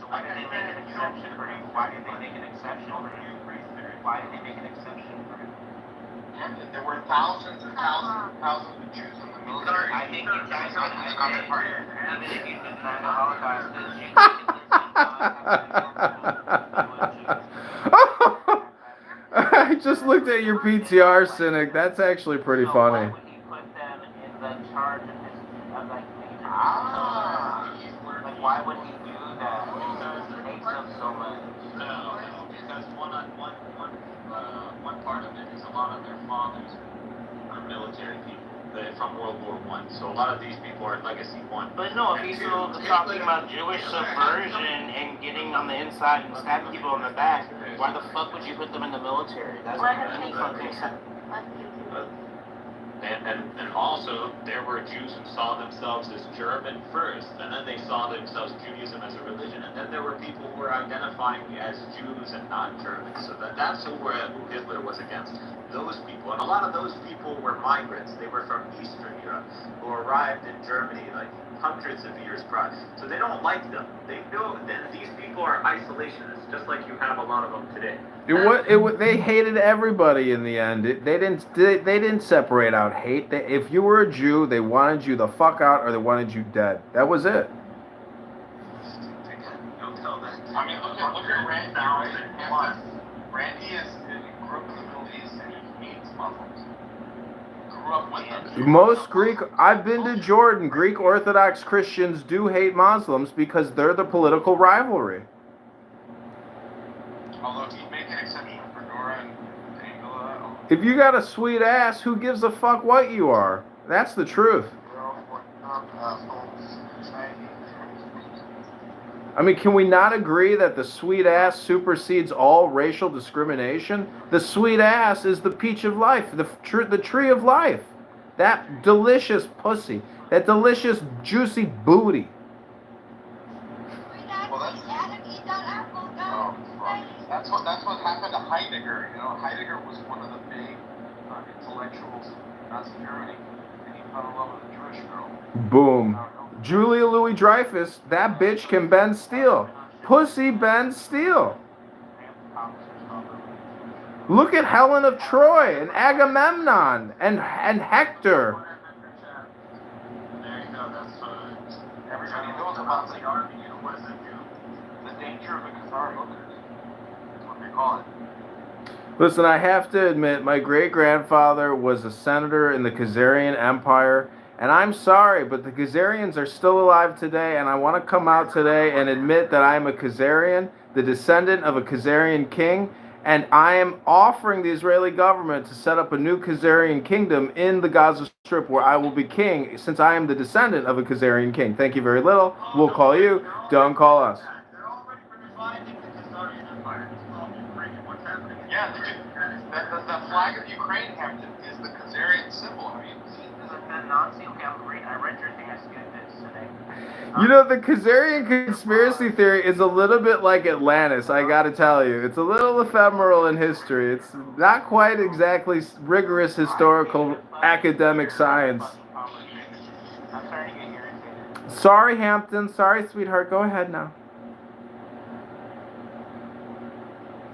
Why did they make an exception for him? Why did they make an exception for him? Why did they make an exception for him? There were thousands and thousands and thousands of Jews in the military. I think you guys are even if you deny the Holocaust, I just looked at your PTR, Cynic. That's actually pretty funny. Why would he put them in the charge of his like why would he do that? He hates them so much. No, because one part of it is a lot of their fathers are military people. They're from World War I, so a lot of these people are legacy one. But no, if he's talking about Jewish subversion and getting on the inside and stabbing people in the back, why the fuck would you put them in the military? That's what any fucking sense. And also, there were Jews who saw themselves as German first, and then they saw themselves Judaism as a religion, and then there were people who were identifying as Jews and not Germans. So that's who Hitler was against, those people. And a lot of those people were migrants. They were from Eastern Europe, who arrived in Germany like hundreds of years prior. So they don't like them. They know that these people are isolationists, just like you have a lot of them today. They hated everybody in the end. They didn't separate out hate. If you were a Jew, they wanted you the fuck out or they wanted you dead. That was it. Don't tell that. I mean, look at Randy now. Randy grew up in the Middle East and he hates Muslims. Grew up with them. Most I've been to Jordan. Greek Orthodox Christians do hate Muslims because they're the political rivalry. Although he'd make an exception for Dora and Angela. If you got a sweet ass, who gives a fuck what you are? That's the truth. I mean, can we not agree that the sweet ass supersedes all racial discrimination? The sweet ass is the peach of life, the tree of life. That delicious pussy, that delicious juicy booty. Well, that's what happened to Heidegger. You know, Heidegger was one of the big intellectuals in Nazi Germany, and he fell in love with a Jewish girl. Boom. Julia Louis-Dreyfus, that bitch can bend steel. Pussy bends steel. Look at Helen of Troy and Agamemnon and Hector. There you go. That's everybody knows about the army. You know, what does it do? The danger of a Khazar hookers. That's what they call it. Listen, I have to admit, my great-grandfather was a senator in the Khazarian Empire, and I'm sorry, but the Khazarians are still alive today, and I want to come out today and admit that I'm a Khazarian, the descendant of a Khazarian king, and I am offering the Israeli government to set up a new Khazarian kingdom in the Gaza Strip where I will be king, since I am the descendant of a Khazarian king. Thank you very little. We'll call you. Don't call us. They're already reviving the Khazarian Empire. What's happening? Yeah, the flag of Ukraine is the Khazarian symbol. I mean, the Nazi. Okay, I read your thing. I skewed this today. You know, the Khazarian conspiracy theory is a little bit like Atlantis, I gotta tell you. It's a little ephemeral in history. It's not quite exactly rigorous historical academic science. I'm starting to get irritated. Sorry, Hampton. Sorry, sweetheart. Go ahead now.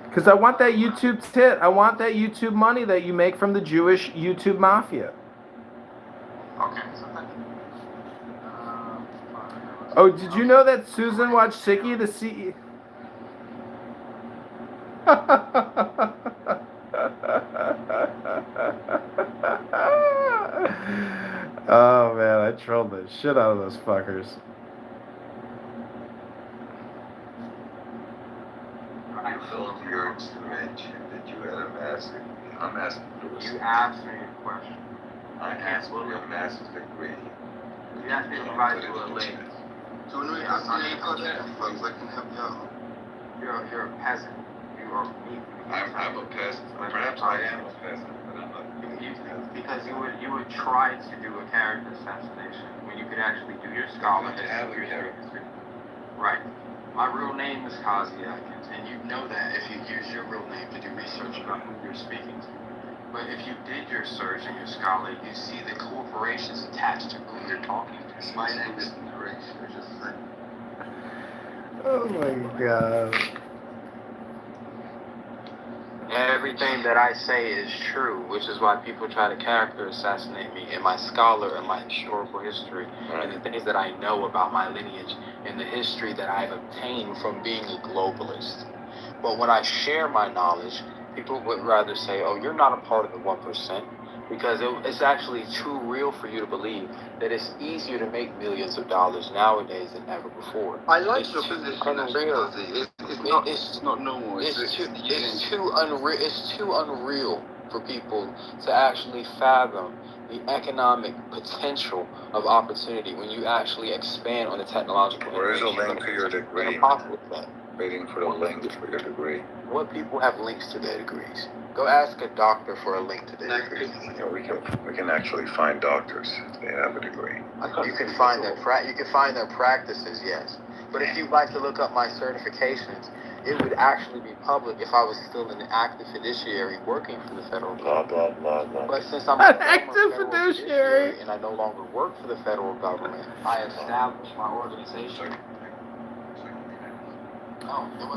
Because I want that YouTube tit. I want that YouTube money that you make from the Jewish YouTube mafia. okay, so Oh, did you know that Susan Wojcicki, the CEO? Oh man, I trolled the shit out of those fuckers. I feel your mention that you had a master's. I'm asking for you asked me a question. I asked for your master's degree. You asked me to provide you a link. So no, I'm a peasant. I can help you out. You're a peasant. You are me. I'm a peasant. Perhaps I am a peasant, but I'm not. Because you would try to do a character assassination when you could actually do your scholarship. Right. My real name is Kazi Atkins, and you know that if you use your real name to do research about who you're speaking to. But if you did your search and your scholar, you see the corporations attached to who you're talking to. My name is Greg. Oh my god. Everything that I say is true, which is why people try to character assassinate me and my scholar and my historical history and the things that I know about my lineage and the history that I've obtained from being a globalist. But when I share my knowledge, people would rather say, oh, you're not a part of the 1%, because it's actually too real for you to believe that it's easier to make millions of dollars nowadays than ever before. I like it's your position. Unreal. It's not normal. It's too unreal for people to actually fathom the economic potential of opportunity when you actually expand on the technological. Where is the link to your degree? Waiting for the link for your degree. What people have links to their degrees? Go ask a doctor for a link to their degree. Yeah, we can actually find doctors if they have a degree. You can find their practices, yes. But if you'd like to look up my certifications, it would actually be public if I was still an active fiduciary working for the federal government. Blah, blah, blah, blah. But since I'm an active fiduciary and I no longer work for the federal government, I established my organization.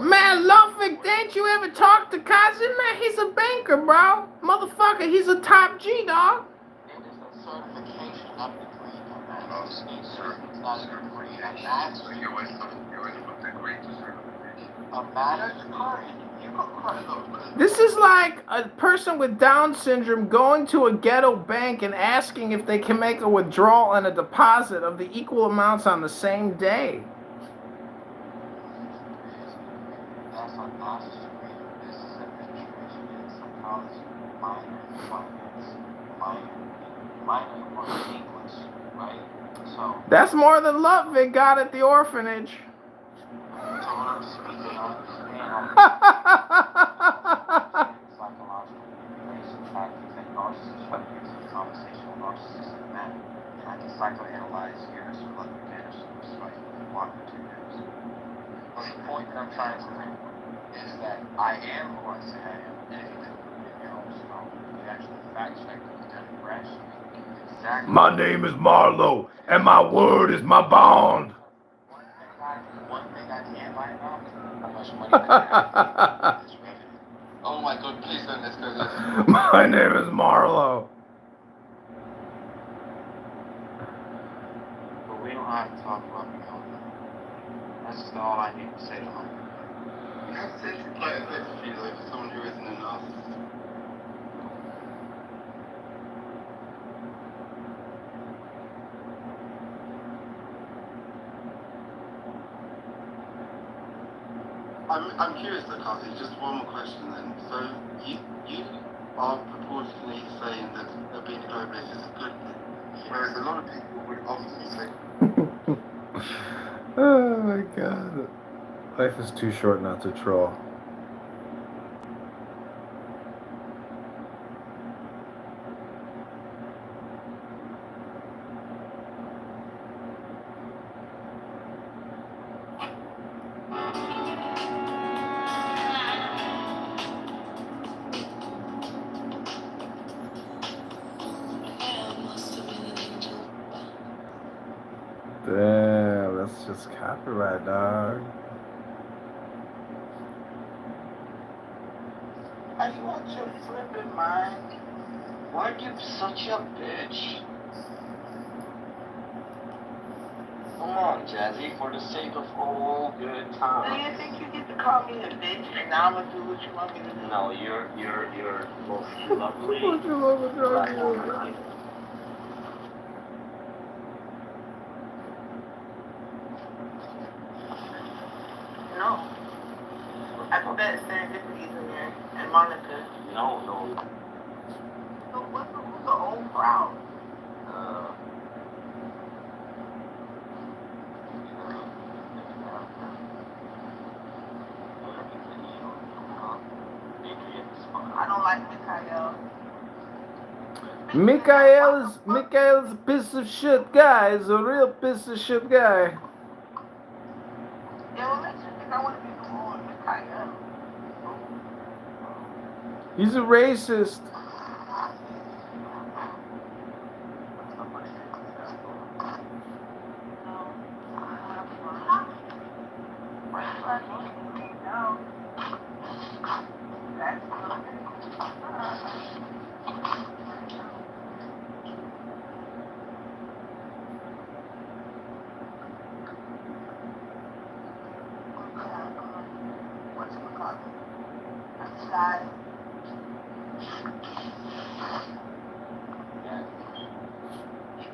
Man, Ludwig, didn't you ever talk to Kazi? Man, he's a banker, bro. Motherfucker, he's a top G, dog. It is a certification, not a degree. It's not a degree. A master's degree. This is like a person with Down syndrome going to a ghetto bank and asking if they can make a withdrawal and a deposit of the equal amounts on the same day. That's a master's degree in business administration and psychology, minor in finance, minor in English, right? So that's more than Ludwig got at the orphanage. Psychoanalyze years or let the years despite 1 or 2 years. But the point that I'm trying to make is that I am who I say I am, and if you can prove it in your own scholar, you actually fact check it and crash exactly. My name is Marlowe, and my word is my bond. One thing I can't lie about is how much money I have this revenue. Oh my God, please don't let's go this. My name is Marlowe. We don't have to talk about me all that. That's just all I need to say to him. You have to take it like for someone who isn't a narcissist. I'm curious though, Kathy, just one more question then. So you are purportedly saying that being a globalist is a good thing, whereas a lot of people would obviously say Oh my god. Life is too short not to troll. Damn, that's just copyright, dog. Are you out your flippin' mind? Why are you such a bitch? Oh Come on, Jazzy, for the sake of all good times. Do you think you get to call me a bitch and now I'm gonna do what you want me to do? No, you're most lovely. No. I bet Serendipity's in there and Monica. No. So who's the old crowd? I don't like Mikhail. Mikhail's a piece of shit guy. He's a real piece of shit guy. Yeah, what makes you think I want to be the one with Mikhail? He's a racist.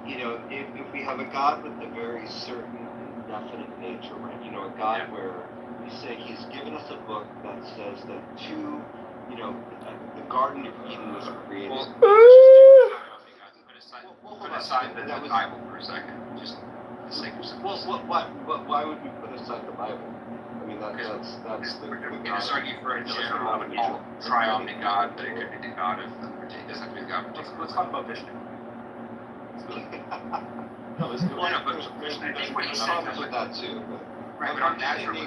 You know, if we have a God with a very certain and definite nature, right? You know, a God where we say He's given us a book that says that the Garden of Eden was created. Put aside the Bible for a second, just for the sake of simplicity. Why would we put aside the Bible? I mean, that's the. We can just argue for a general triomni God, but it could be the God of it doesn't have to be the God of Let's talk about Vishnu. No, let's go. Well, no, but There's problems with that too. Right, but on natural the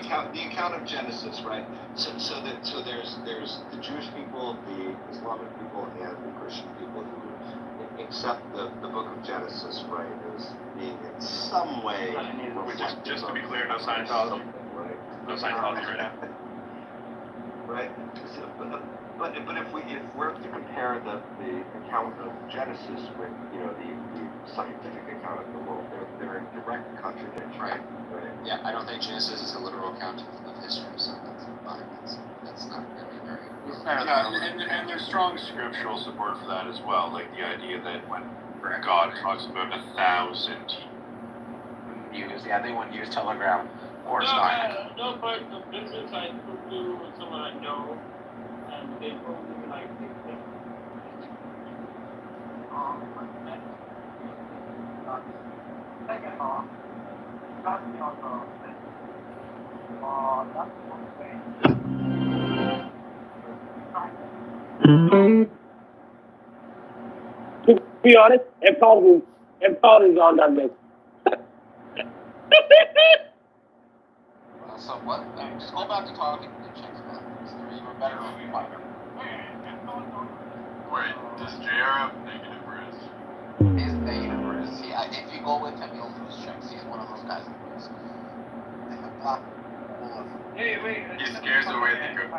account of Genesis, right? So there's the Jewish people, the Islamic people, and the Christian people who accept the book of Genesis, right, as being in some way. Just to be clear, no Scientology. Right. No Scientology right now. Right. But if we're to compare the account of Genesis with the scientific account of the world, they're in direct contradiction. Right. Yeah, I don't think Genesis is a literal account of history, so that's not going to be very. And there's strong scriptural support for that as well, like the idea that when God talks about 1,000 years, they wouldn't use Telegram or Skype. No, but the business I do with someone I know, and they both like this thing. Second off, that's the other thing. That's one thing. To be honest, empowering on that list. So what? Just go back to talking to chicks, man. You were better than me, Mike. Wait, does JR have negative risk? He's negative risk. See, if you go with him, you'll lose chicks. He's one of those guys that lose. Hey, wait. He scares away the good.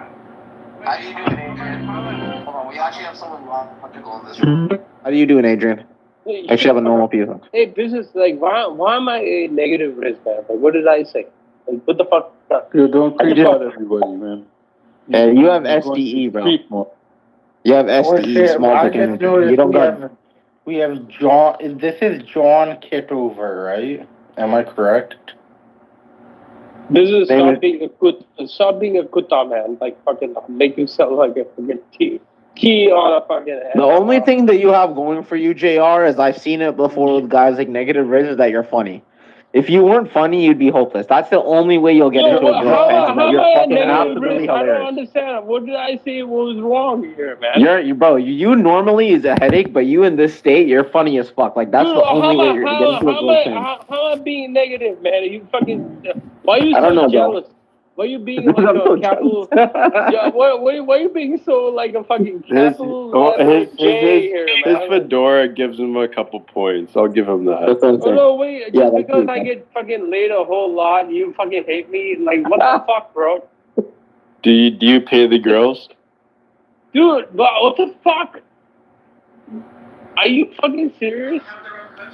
How do you do it, Adrian? Hold on, we actually have someone logical in this room. How do you do it, Adrian? I should have a normal people. Hey, business, like, why am I a negative risk, man? Like, what did I say? Like, what the fuck? You don't treat everybody, man. Yeah, you have SDE, bro. You have SDE, small dick energy. You don't got. We have John. This is John Kitover, right? Am I correct? This is stop being a kutta, man. Like, fucking make yourself like a fucking key on a fucking head. The only thing that you have going for you, JR, is I've seen it before with guys like negative riz, is that you're funny. If you weren't funny, you'd be hopeless. That's the only way you'll get into a girl's pants. You're fucking absolutely hilarious. I don't understand. What did I say was wrong here, man? You normally is a headache, but you in this state, you're funny as fuck. Like, that's the only way you're getting into a girl's pants. How am I being negative, man? Are you fucking... Why are you so jealous? Bro. Why are you being like a capital... Yeah, why are you being so like a fucking capital letter J here, man? His fedora gives him a couple points. I'll give him that. Oh, no, wait. Just because I get fucking laid a whole lot, you fucking hate me? Like, what the fuck, bro? Do you pay the girls? Dude, what the fuck? Are you fucking serious?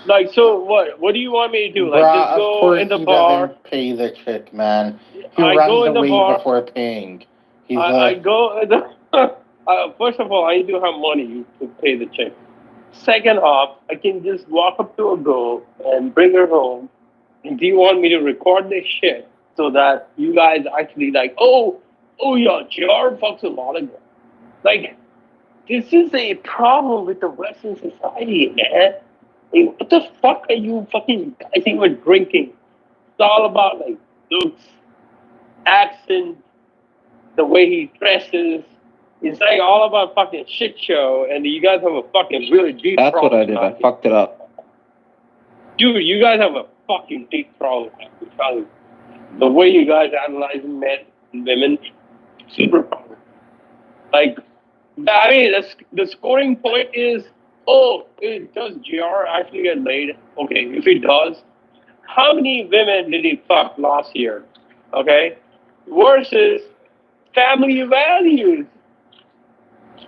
Like, so what? What do you want me to do? Like, Bruh, just of go course in the he bar? doesn't pay the chick, man. He I runs go in the away bar. before paying. He's I go in the. First of all, I need to have money to pay the check. Second off, I can just walk up to a girl and bring her home. And do you want me to record this shit so that you guys actually like, oh yeah, JR fucks a lot of girls. Like, this is a problem with the Western society, man. Like, what the fuck are you fucking guys even drinking? It's all about like looks, accent, the way he dresses. It's like all about fucking shit show, and you guys have a fucking really deep That's problem. what I did. I fucked it up. Dude, you guys have a fucking deep problem. I'm telling you. The way you guys analyze men and women, super problem. Like, I mean, the scoring point is, does JR actually get laid? Okay, if he does, how many women did he fuck last year? Okay? Versus family values.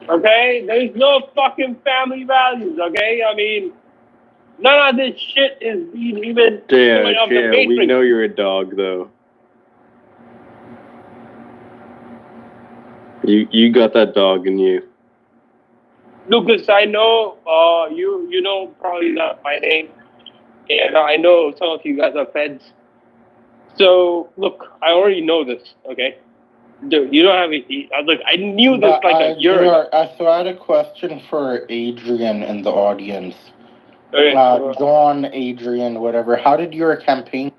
Okay? There's no fucking family values, okay? I mean, none of this shit is even coming off the matrix. We know you're a dog, though. You got that dog in you. Lucas, I know you know probably not my name, and I know some of you guys are feds. So look, I already know this. Okay, dude, you don't have any. Look, I knew this like a year ago. So I had a question for Adrian in the audience. Okay. John, Adrian, whatever. How did your campaign?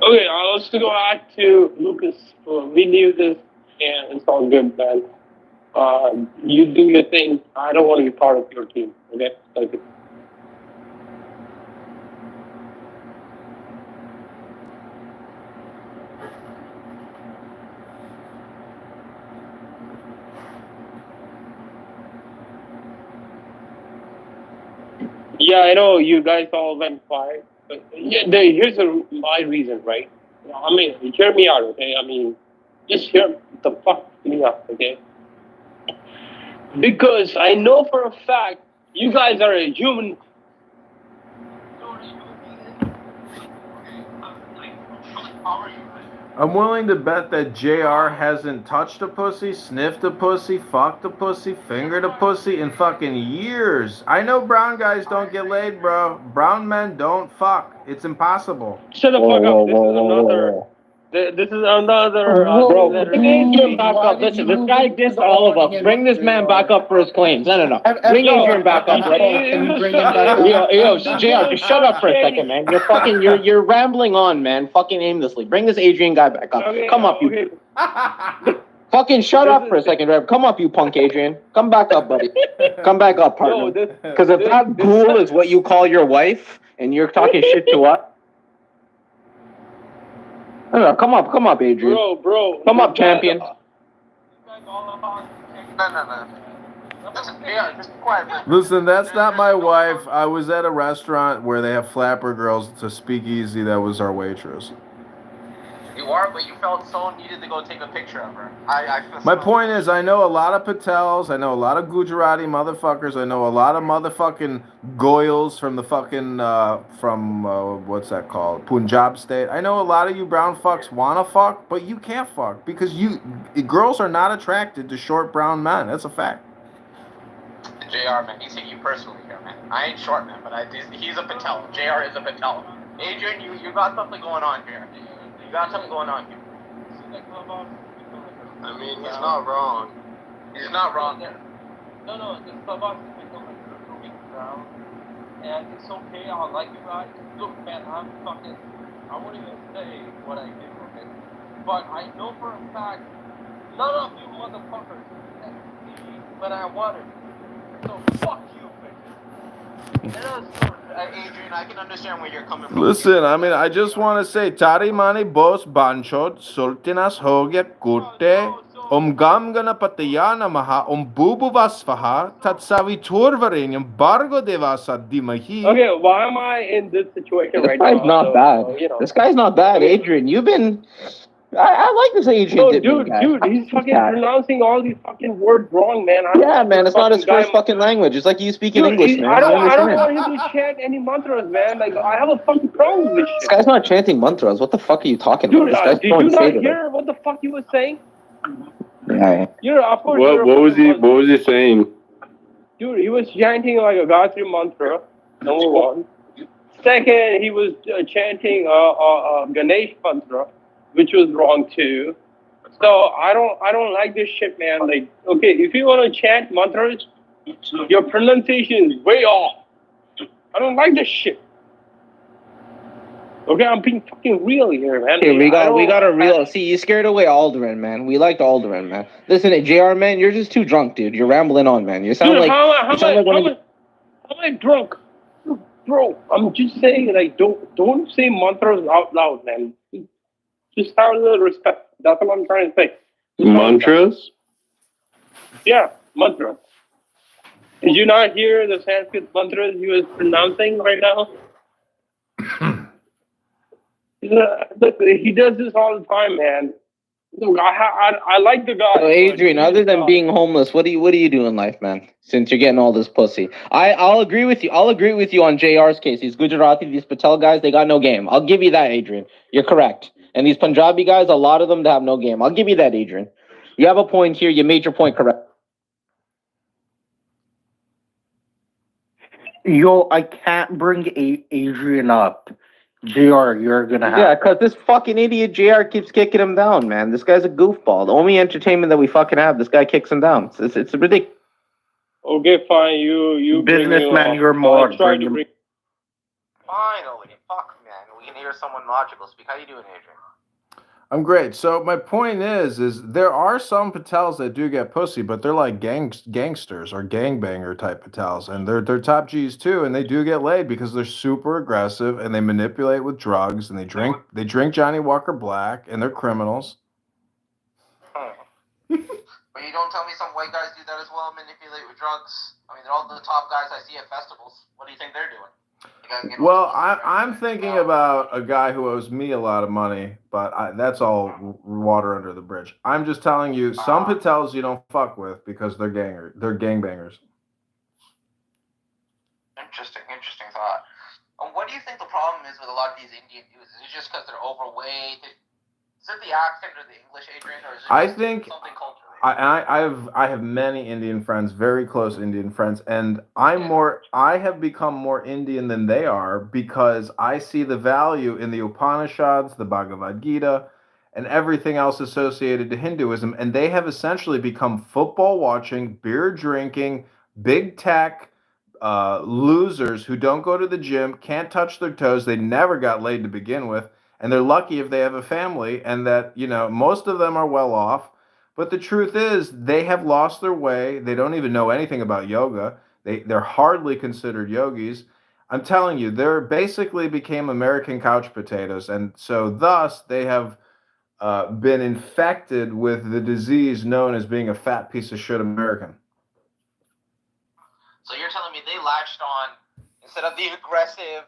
Okay, let's go back to Lucas. We knew this, and it's all good, man. You do your thing. I don't want to be part of your team. Okay, thank you. Yeah, I know you guys all went quiet, but here's my reason, right? I mean, hear me out, okay? I mean, just hear the fuck me out, okay? Because I know for a fact you guys are a human. I'm willing to bet that JR hasn't touched a pussy, sniffed a pussy, fucked a pussy, fingered a pussy in fucking years. I know brown guys don't get laid, bro. Brown men don't fuck. It's impossible. Shut the fuck up. This is another. Bro, bring Adrian back up. Listen, this guy dissed all of us. Bring this man back up for his claims. No. Bring Adrian back up. Can you bring him back up? Yo, JR, just shut up for a second, man. You're rambling on, man. Fucking aimlessly. Bring this Adrian guy back up. Come up, you. Fucking shut up for a second, Rev. Come up, you punk Adrian. Come back up, buddy. Come back up, partner. Because if that ghoul is what you call your wife, and you're talking shit to us. No, come up, Adrian. Bro. Come up, champion. No. Listen, just be quiet. Listen, that's not my wife. I was at a restaurant where they have flapper girls to speakeasy. That was our waitress. You are, but you felt so needed to go take a picture of her. My point is, I know a lot of Patels. I know a lot of Gujarati motherfuckers. I know a lot of motherfucking Goyals from the fucking, what's that called? Punjab state. I know a lot of you brown fucks want to fuck, but you can't fuck because girls are not attracted to short brown men. That's a fact. JR, man, he's hitting you personally here, man. I ain't short, man, but he's a Patel. JR is a Patel. Adrian, you got something going on here. You got something going on here. I mean, he's not wrong. He's not wrong there. No, this clubhouse is becoming a proving ground. And it's okay, I like you guys. Look, man, I won't even say what I did for it. But I know for a fact, none of you motherfuckers can see when I wanted. So fuck you, bitch. Adrian, I can understand where you're coming from. Listen, I mean, I just want to say, Tari mani bos banchot, sultinas hoge kutte, gam gana patayana maha, bubu vasfaha, tatsavi turvarin, bargo devasa dimahi. Okay, why am I in this situation right now? This guy's not bad. This guy's not bad, Adrian. You've been I like this Adrian No, Dittman guy. dude, he's fucking pronouncing all these fucking words wrong, man. Yeah, man, it's not his first fucking language. It's like you speaking English, man. I don't want him to chant any mantras, man. Like, I have a fucking problem with this shit. This guy's not chanting mantras. What the fuck are you talking about? Dude, This guy's did you not hear what the fuck he was saying? Yeah. What was he saying? Dude, he was chanting like a Gayatri mantra, number one. Second, he was chanting Ganesh mantra, which was wrong too. So I don't like this shit, man. Like, okay, if you want to chant mantras, your pronunciation is way off. I don't like this shit. Okay, I'm being fucking real here, man. Hey, we got a real. See, you scared away Alderaan, man. We liked Alderaan, man. Listen, JR, man, you're just too drunk, dude. You're rambling on, man. You sound Dude, like how am I drunk? Bro, I'm just saying, like, don't say mantras out loud, man. Just have a little respect. That's what I'm trying to say. Mantras? Yeah, mantra. Did you not hear the Sanskrit mantras he was pronouncing right now? Look, he does this all the time, man. Look, I like the guy. So Adrian, other than being homeless, what do you do in life, man? Since you're getting all this pussy, I'll agree with you. I'll agree with you on JR's case. These Gujarati, these Patel guys, they got no game. I'll give you that, Adrian. You're correct. And these Punjabi guys, a lot of them, they have no game. I'll give you that, Adrian. You have a point here. You made your point correct. Yo, I can't bring Adrian up. JR, you're gonna have. Yeah, because this fucking idiot JR keeps kicking him down, man. This guy's a goofball. The only entertainment that we fucking have, this guy kicks him down. It's ridiculous. Okay, fine. You businessman, you're more. Finally, fuck, man. We can hear someone logical speak. How you doing, Adrian? I'm great. So my point is there are some Patels that do get pussy, but they're like gangsters or gangbanger type Patels, and they're top G's too, and they do get laid because they're super aggressive and they manipulate with drugs and they drink Johnny Walker Black and they're criminals. But you don't tell me some white guys do that as well, manipulate with drugs. I mean, they're all the top guys I see at festivals. What do you think they're doing? Well, I'm thinking about a guy who owes me a lot of money, but that's all water under the bridge. I'm just telling you, some Patels you don't fuck with because they're gangbangers. Interesting thought. What do you think the problem is with a lot of these Indian dudes? Is it just because they're overweight? Is it the accent or the English, Adrian, or is it something cultural? I have many Indian friends, very close Indian friends, and I have become more Indian than they are because I see the value in the Upanishads, the Bhagavad Gita, and everything else associated to Hinduism, and they have essentially become football watching, beer drinking, big tech losers who don't go to the gym, can't touch their toes, they never got laid to begin with, and they're lucky if they have a family, and that, most of them are well off. But the truth is, they have lost their way. They don't even know anything about yoga. They're hardly considered yogis. I'm telling you, they're basically became American couch potatoes. And so thus, they have been infected with the disease known as being a fat piece of shit American. So you're telling me they latched on, instead of the aggressive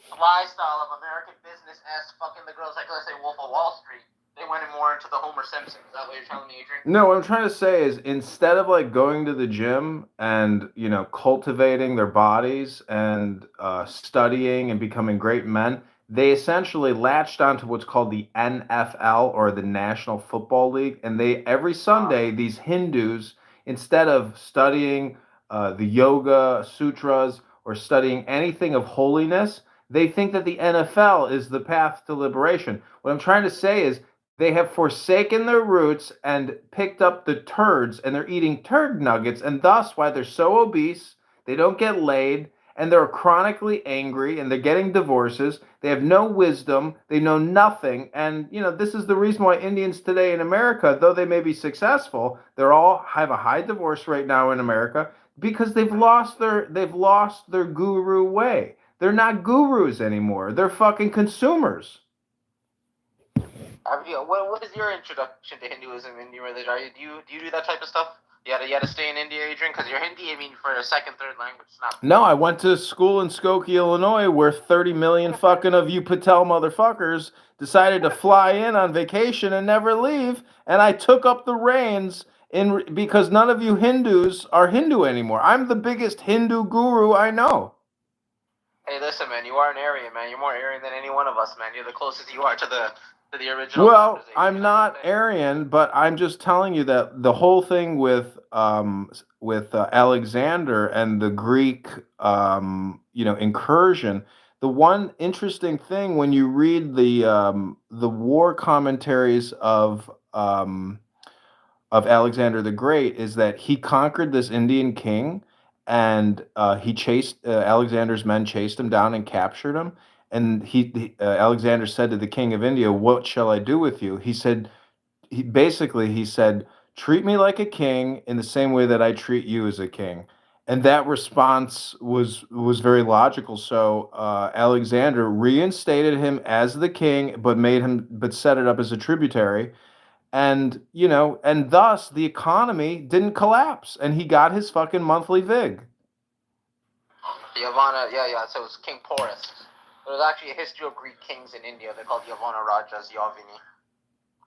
lifestyle of American business-esque fucking the girls like, let's say, Wolf of Wall Street, they went more into the Homer Simpson. Is that what you're telling me, Adrian? No, what I'm trying to say is instead of like going to the gym and, cultivating their bodies and studying and becoming great men, they essentially latched onto what's called the NFL or the National Football League. And every Sunday, these Hindus, instead of studying the Yoga Sutras or studying anything of holiness, they think that the NFL is the path to liberation. What I'm trying to say is they have forsaken their roots and picked up the turds, and they're eating turd nuggets, and thus why they're so obese, they don't get laid, and they're chronically angry, and they're getting divorces. They have no wisdom. They know nothing. And, this is the reason why Indians today in America, though they may be successful, they're all have a high divorce rate now in America because they've lost their guru way. They're not gurus anymore. They're fucking consumers. What is your introduction to Hinduism and your religion? Do you do that type of stuff? You had to stay in India, Adrian, because you're Hindi. I mean, for a second, third language, it's not. No, I went to school in Skokie, Illinois, where 30 million fucking of you Patel motherfuckers decided to fly in on vacation and never leave, and I took up the reins because none of you Hindus are Hindu anymore. I'm the biggest Hindu guru I know. Hey, listen, man, you are an Aryan, man. You're more Aryan than any one of us, man. You're the closest you are to the original. Well, I'm not Aryan, but I'm just telling you that the whole thing with Alexander and the Greek incursion. The one interesting thing when you read the war commentaries of Alexander the Great is that he conquered this Indian king, and he chased Alexander's men chased him down and captured him. And Alexander said to the king of India, "What shall I do with you?" He said, "Treat me like a king in the same way that I treat you as a king." And that response was very logical. So Alexander reinstated him as the king, but set it up as a tributary. And thus the economy didn't collapse, and he got his fucking monthly vig. Yavana, yeah. So it was King Porus. There was actually a history of Greek kings in India. They're called Yavana Rajas, Yavini.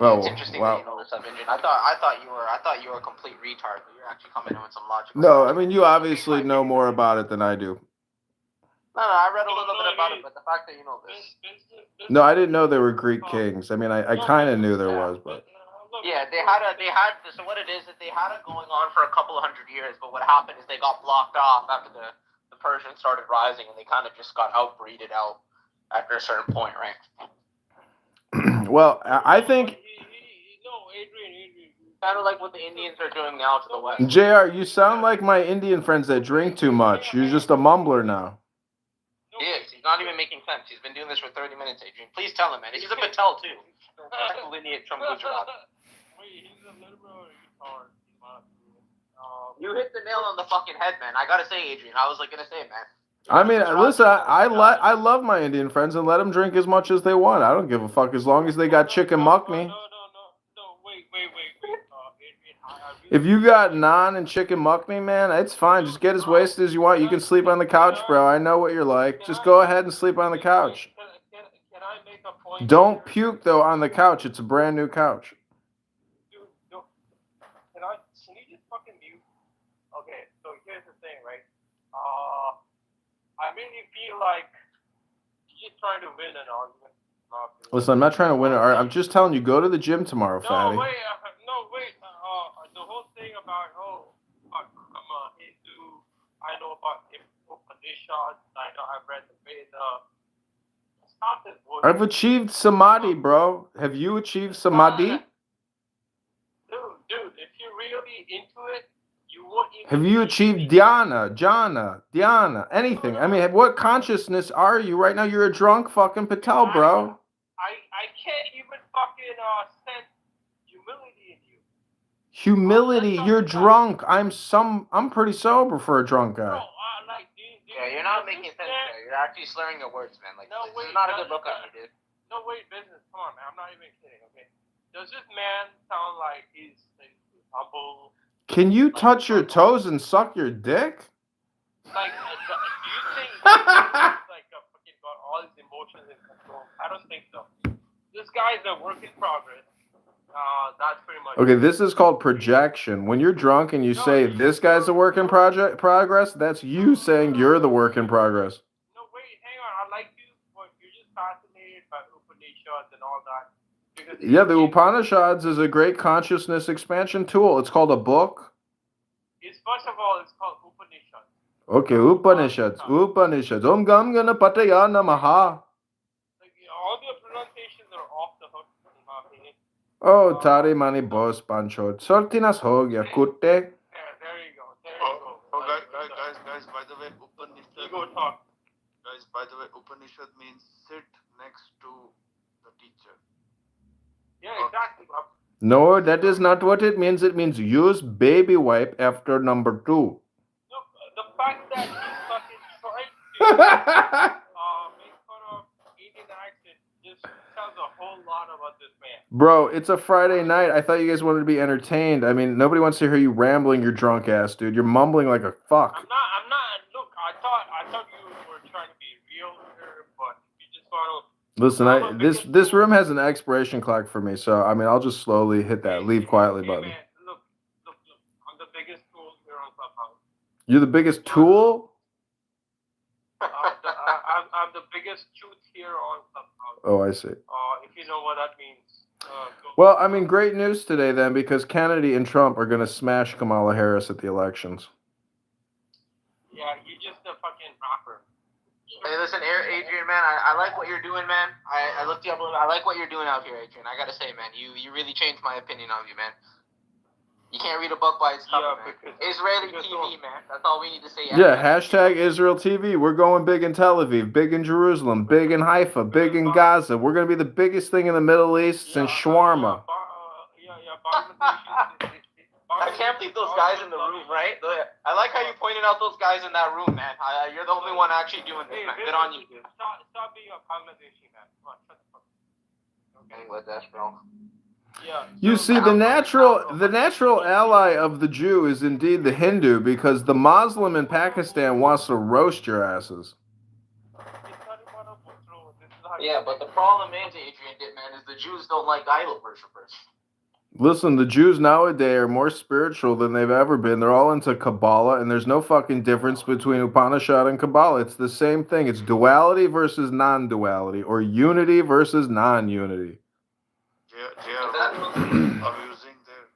Oh, it's interesting that you know this stuff, Indian. I thought you were a complete retard, but you're actually coming in with some logical. No, I mean you obviously know more about it than I do. No, I read a little bit about it, but the fact that you know this. No, I didn't know there were Greek kings. I mean, I kind of knew there was, but. Yeah, they had so what it is they had it going on for a couple of 100 years, but what happened is they got blocked off after the Persians started rising, and they kind of just got outbreeded out after a certain point, right? Well, I think. Kind of like what the Indians are doing now to the west. JR, you sound like my Indian friends that drink too much. You're just a mumbler now. He is. He's not even making sense. He's been doing this for 30 minutes, Adrian. Please tell him, man. He's a Patel, too. Lineage from Gujarat. You hit the nail on the fucking head, man. I gotta say, Adrian. I was gonna say, man. I mean, listen, I love my Indian friends and let them drink as much as they want. I don't give a fuck as long as they got chicken muckney. Wait. If you got naan and chicken muckney, man, it's fine. Just get as wasted as you want. You can sleep on the couch, bro. I know what you're like. Just go ahead and sleep on the couch. Can I make a point? Don't puke, though, on the couch. It's a brand new couch. Can you just fucking mute? Okay, so here's the thing, right? I really feel like you're just trying to win an argument. Listen, I'm not trying to win it. I'm just telling you, go to the gym tomorrow, fatty. No, wait. The whole thing about, I'm a Hindu, I know about Upanishads, I've read the Veda. Stop this bullshit. I've achieved samadhi, bro. Have you achieved samadhi? Dude, if you're really into it, you won't even... Have you achieved dhyana, anything? I mean, what consciousness are you right now? You're a drunk fucking Patel, bro. I can't even fucking sense humility in you. Humility? You're drunk. I'm pretty sober for a drunk guy. Yeah, you're not making sense there. You're actually slurring your words, man. This is not a good look at you, dude. No, wait, business. Come on, man. I'm not even kidding, okay? Does this man sound like he's humble? Can you touch your toes and suck your dick? Do you think he's fucking got all his emotions in control? I don't think so. This guy's a work in progress. That's pretty much. Okay, this is called projection. When you're drunk and you say this guy's a work in progress, that's you saying you're the work in progress. No, wait, hang on. I like you, but you're just fascinated by Upanishads and all that. Yeah, the Upanishads is a great consciousness expansion tool. It's called a book. First of all, it's called Upanishads. Okay, Upanishads. Om Gam Gana Pataya Namaha. All the pronunciations are off the hook, in my opinion. Oh, Tari Mani Boss Pancho. Sortinas ho gaya, kutte. There you go. Guys, by the way, Upanishad. You go talk. Guys, by the way, Upanishad means sit next to the teacher. Yeah, exactly. No, that is not what it means. It means use baby wipe after number 2. Look, the fact that you fucking tried to make fun of Indian accent just tells a whole lot about this man. Bro, it's a Friday night. I thought you guys wanted to be entertained. I mean, nobody wants to hear you rambling your drunk ass, dude. You're mumbling like a fuck. I'm not. Look, I thought you were trying to be real here, but you just want to. Listen, this room has an expiration clock for me, so I mean, I'll just slowly hit that leave quietly button. Man, look. I'm the biggest tool here on Clubhouse. You're the biggest tool? I'm the biggest truth here on Clubhouse. Oh, I see. If you know what that means. Well, I mean, great news today then, because Kennedy and Trump are going to smash Kamala Harris at the elections. Yeah, you're just a fucking rapper. Hey, listen, Adrian, man, I like what you're doing, man. I looked you up. I like what you're doing out here, Adrian. I gotta say, man, you really changed my opinion of you, man. You can't read a book by its cover, man. Israeli TV, man. That's all we need to say. Yeah, hashtag Israel TV. We're going big in Tel Aviv, big in Jerusalem, big in Haifa, big in Gaza. We're going to be the biggest thing in the Middle East since shawarma. I can't believe those guys in the room, right? I like how you pointed out those guys in that room, man. You're the only one actually doing this, man. Good on you, dude. Stop being a Bangladeshi, man. Come on, shut the fuck up. Bangladesh, bro. Yeah. You see, the natural ally of the Jew is indeed the Hindu, because the Muslim in Pakistan wants to roast your asses. Yeah, but the problem is, Adrian Dittman, is the Jews don't like idol worshippers. Listen, the Jews nowadays are more spiritual than they've ever been. They're all into Kabbalah, and there's no fucking difference between Upanishad and Kabbalah. It's the same thing. It's duality versus non-duality, or unity versus non-unity. Abusing their.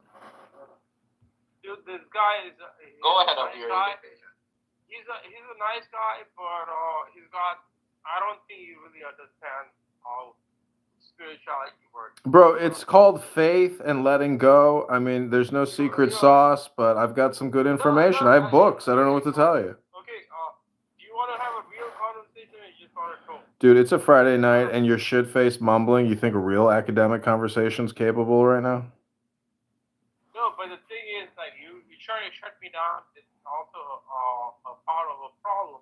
Dude, this guy is. Go ahead, up here. He's a nice guy, but he's got. I don't think he really understands how spirituality works. Bro, it's called faith and letting go. I mean, there's no secret sauce, but I've got some good information. I have books. I don't know what to tell you. Okay, do you want to have a real conversation or you just want to talk? Dude, it's a Friday night and you're shit-faced mumbling. You think a real academic conversation's capable right now? No, but the thing is, like, you try to shut me down. It's also a part of a problem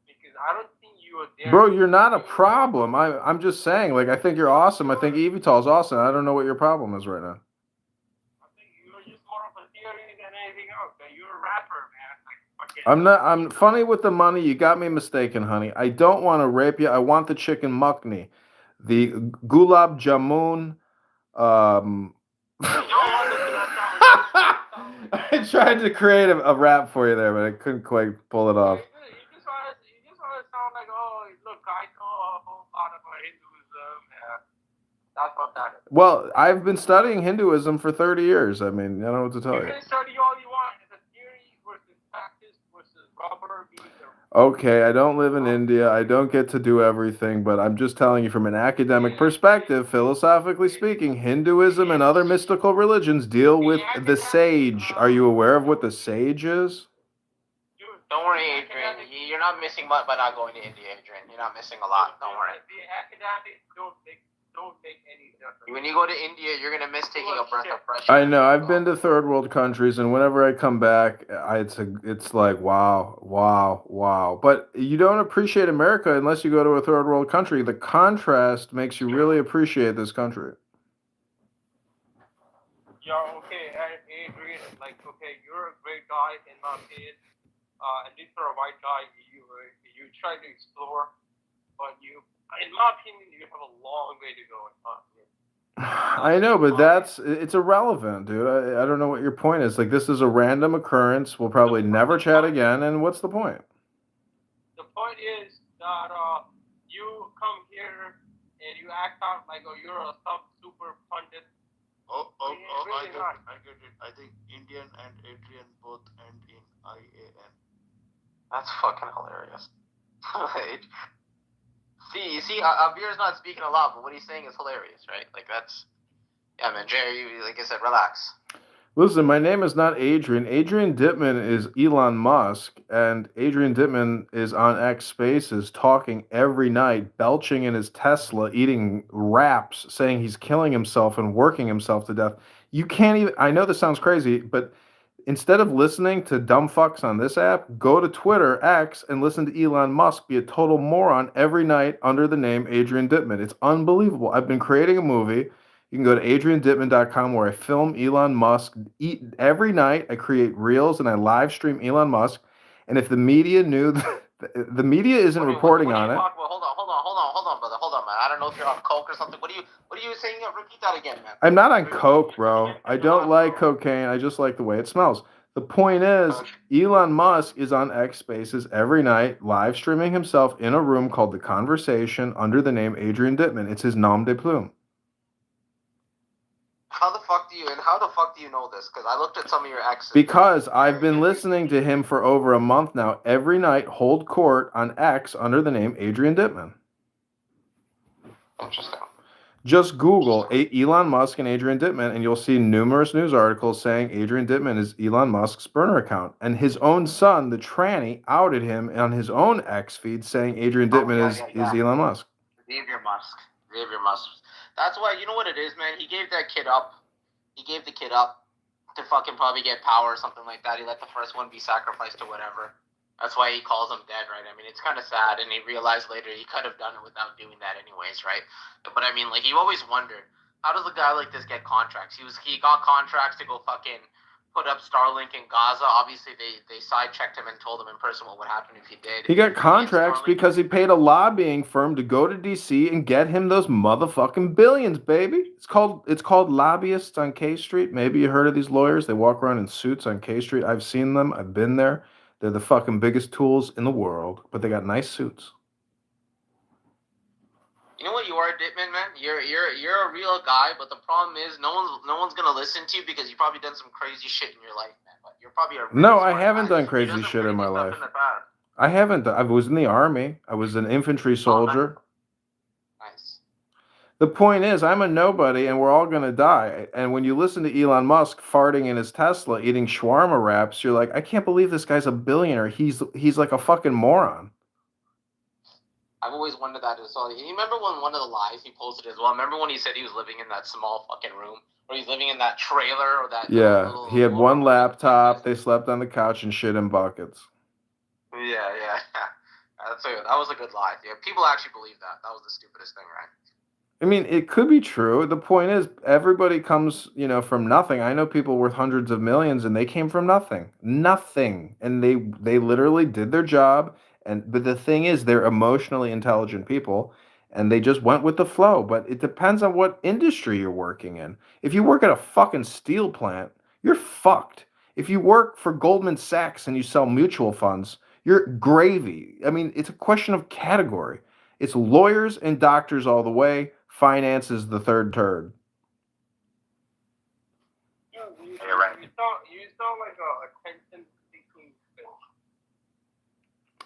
because I don't think you are there. Bro, you're not a problem. I'm just saying, like, I think you're awesome. I think Evital's awesome. I don't know what your problem is right now. I think you're just more of a theory than anything else. You're a rapper, man. I'm funny with the money. You got me mistaken, honey. I don't want to rape you. I want the chicken makhni. The gulab jamun. I tried to create a rap for you there, but I couldn't quite pull it off. You just want to sound like, oh, look, I know a whole lot about Hinduism. Yeah. That's what that is. Well, I've been studying Hinduism for 30 years. I mean, I don't know what to tell you. You can study all you want. It's a theory versus practice versus rubber beating. Okay, I don't live in India. I don't get to do everything, but I'm just telling you from an academic perspective, philosophically speaking, Hinduism and other mystical religions deal with the sage. Are you aware of what the sage is? Don't worry, Adrian. You're not missing much by not going to India, Adrian. You're not missing a lot. Don't worry. The academics don't make any difference. When you go to India, you're gonna miss taking a breath of fresh air. I know. I've been to third world countries, and whenever I come back, it's like wow. But you don't appreciate America unless you go to a third world country. The contrast makes you really appreciate this country. Yeah, okay, Adrian, like, okay, you're a great guy in my opinion. At least for a white guy, you try to explore, but in my opinion, you have a long way to go. I know, but it's irrelevant, dude. I don't know what your point is. Like, this is a random occurrence. We'll probably never chat again, and what's the point? The point is that you come here and you act out like you're a super pundit. I get it. I think Indian and Adrian both end in IAN. That's fucking hilarious. See, Abir's not speaking a lot, but what he's saying is hilarious, right? Like, that's... Yeah, man, Jerry, like I said, relax. Listen, my name is not Adrian. Adrian Dittman is Elon Musk, and Adrian Dittman is on X Spaces talking every night, belching in his Tesla, eating wraps, saying he's killing himself and working himself to death. You can't even... I know this sounds crazy, but... Instead of listening to dumb fucks on this app, go to Twitter, X, and listen to Elon Musk be a total moron every night under the name Adrian Dittman. It's unbelievable. I've been creating a movie. You can go to adriandittman.com where I film Elon Musk every night. I create reels and I live stream Elon Musk. And if the media knew, the media isn't reporting on it. Hold on, brother. Hold on, man. I don't know if you're on coke or something. What are you saying? Repeat that again, man. I'm not on coke, bro. I don't like cocaine. I just like the way it smells. The point is, Elon Musk is on X Spaces every night, live streaming himself in a room called The Conversation under the name Adrian Dittman. It's his nom de plume. How the fuck do you know this? Because I looked at some of your exes. Because I've been listening to him for over a month now. Every night, hold court on X under the name Adrian Dittman. Interesting. Just Google Elon Musk and Adrian Dittman, and you'll see numerous news articles saying Adrian Dittman is Elon Musk's burner account. And his own son, the tranny, outed him on his own X feed saying Adrian Dittman is Elon Musk. Xavier Musk. That's why, you know what it is, man? He gave that kid up. He gave the kid up to fucking probably get power or something like that. He let the first one be sacrificed to whatever. That's why he calls him dead, right? I mean, it's kind of sad, and he realized later he could have done it without doing that anyways, right? But I mean, like, he always wondered, how does a guy like this get contracts? He got contracts to go fucking put up Starlink in Gaza. Obviously, they sidechecked him and told him in person what would happen if he did. He got contracts because he paid a lobbying firm to go to DC and get him those motherfucking billions, baby. It's called lobbyists on K Street. Maybe you heard of these lawyers. They walk around in suits on K Street. I've seen them. I've been there. They're the fucking biggest tools in the world, but they got nice suits. You know what you are, Dittman, man? You're a real guy, but the problem is no one's gonna listen to you because you've probably done some crazy shit in your life, man. But you're probably a No, I haven't done crazy shit in my life. I haven't. I was in the army. I was an infantry soldier. Nice. The point is, I'm a nobody, and we're all gonna die. And when you listen to Elon Musk farting in his Tesla, eating shawarma wraps, you're like, I can't believe this guy's a billionaire. He's like a fucking moron. I've always wondered that as well. You remember when one of the lies he posted as well? Remember when he said he was living in that small fucking room? Or he's living in that trailer or that... Yeah, he had one laptop, they slept on the couch and shit in buckets. Yeah. That was a good lie. Yeah, people actually believe that. That was the stupidest thing, right? I mean, it could be true. The point is, everybody comes, from nothing. I know people worth hundreds of millions, and they came from nothing. Nothing. And they literally did their job. But the thing is, they're emotionally intelligent people, and they just went with the flow. But it depends on what industry you're working in. If you work at a fucking steel plant, you're fucked. If you work for Goldman Sachs and you sell mutual funds, you're gravy. I mean, it's a question of category. It's lawyers and doctors all the way. Finance is the third turd. You're right. You sound like a attention seeking fish.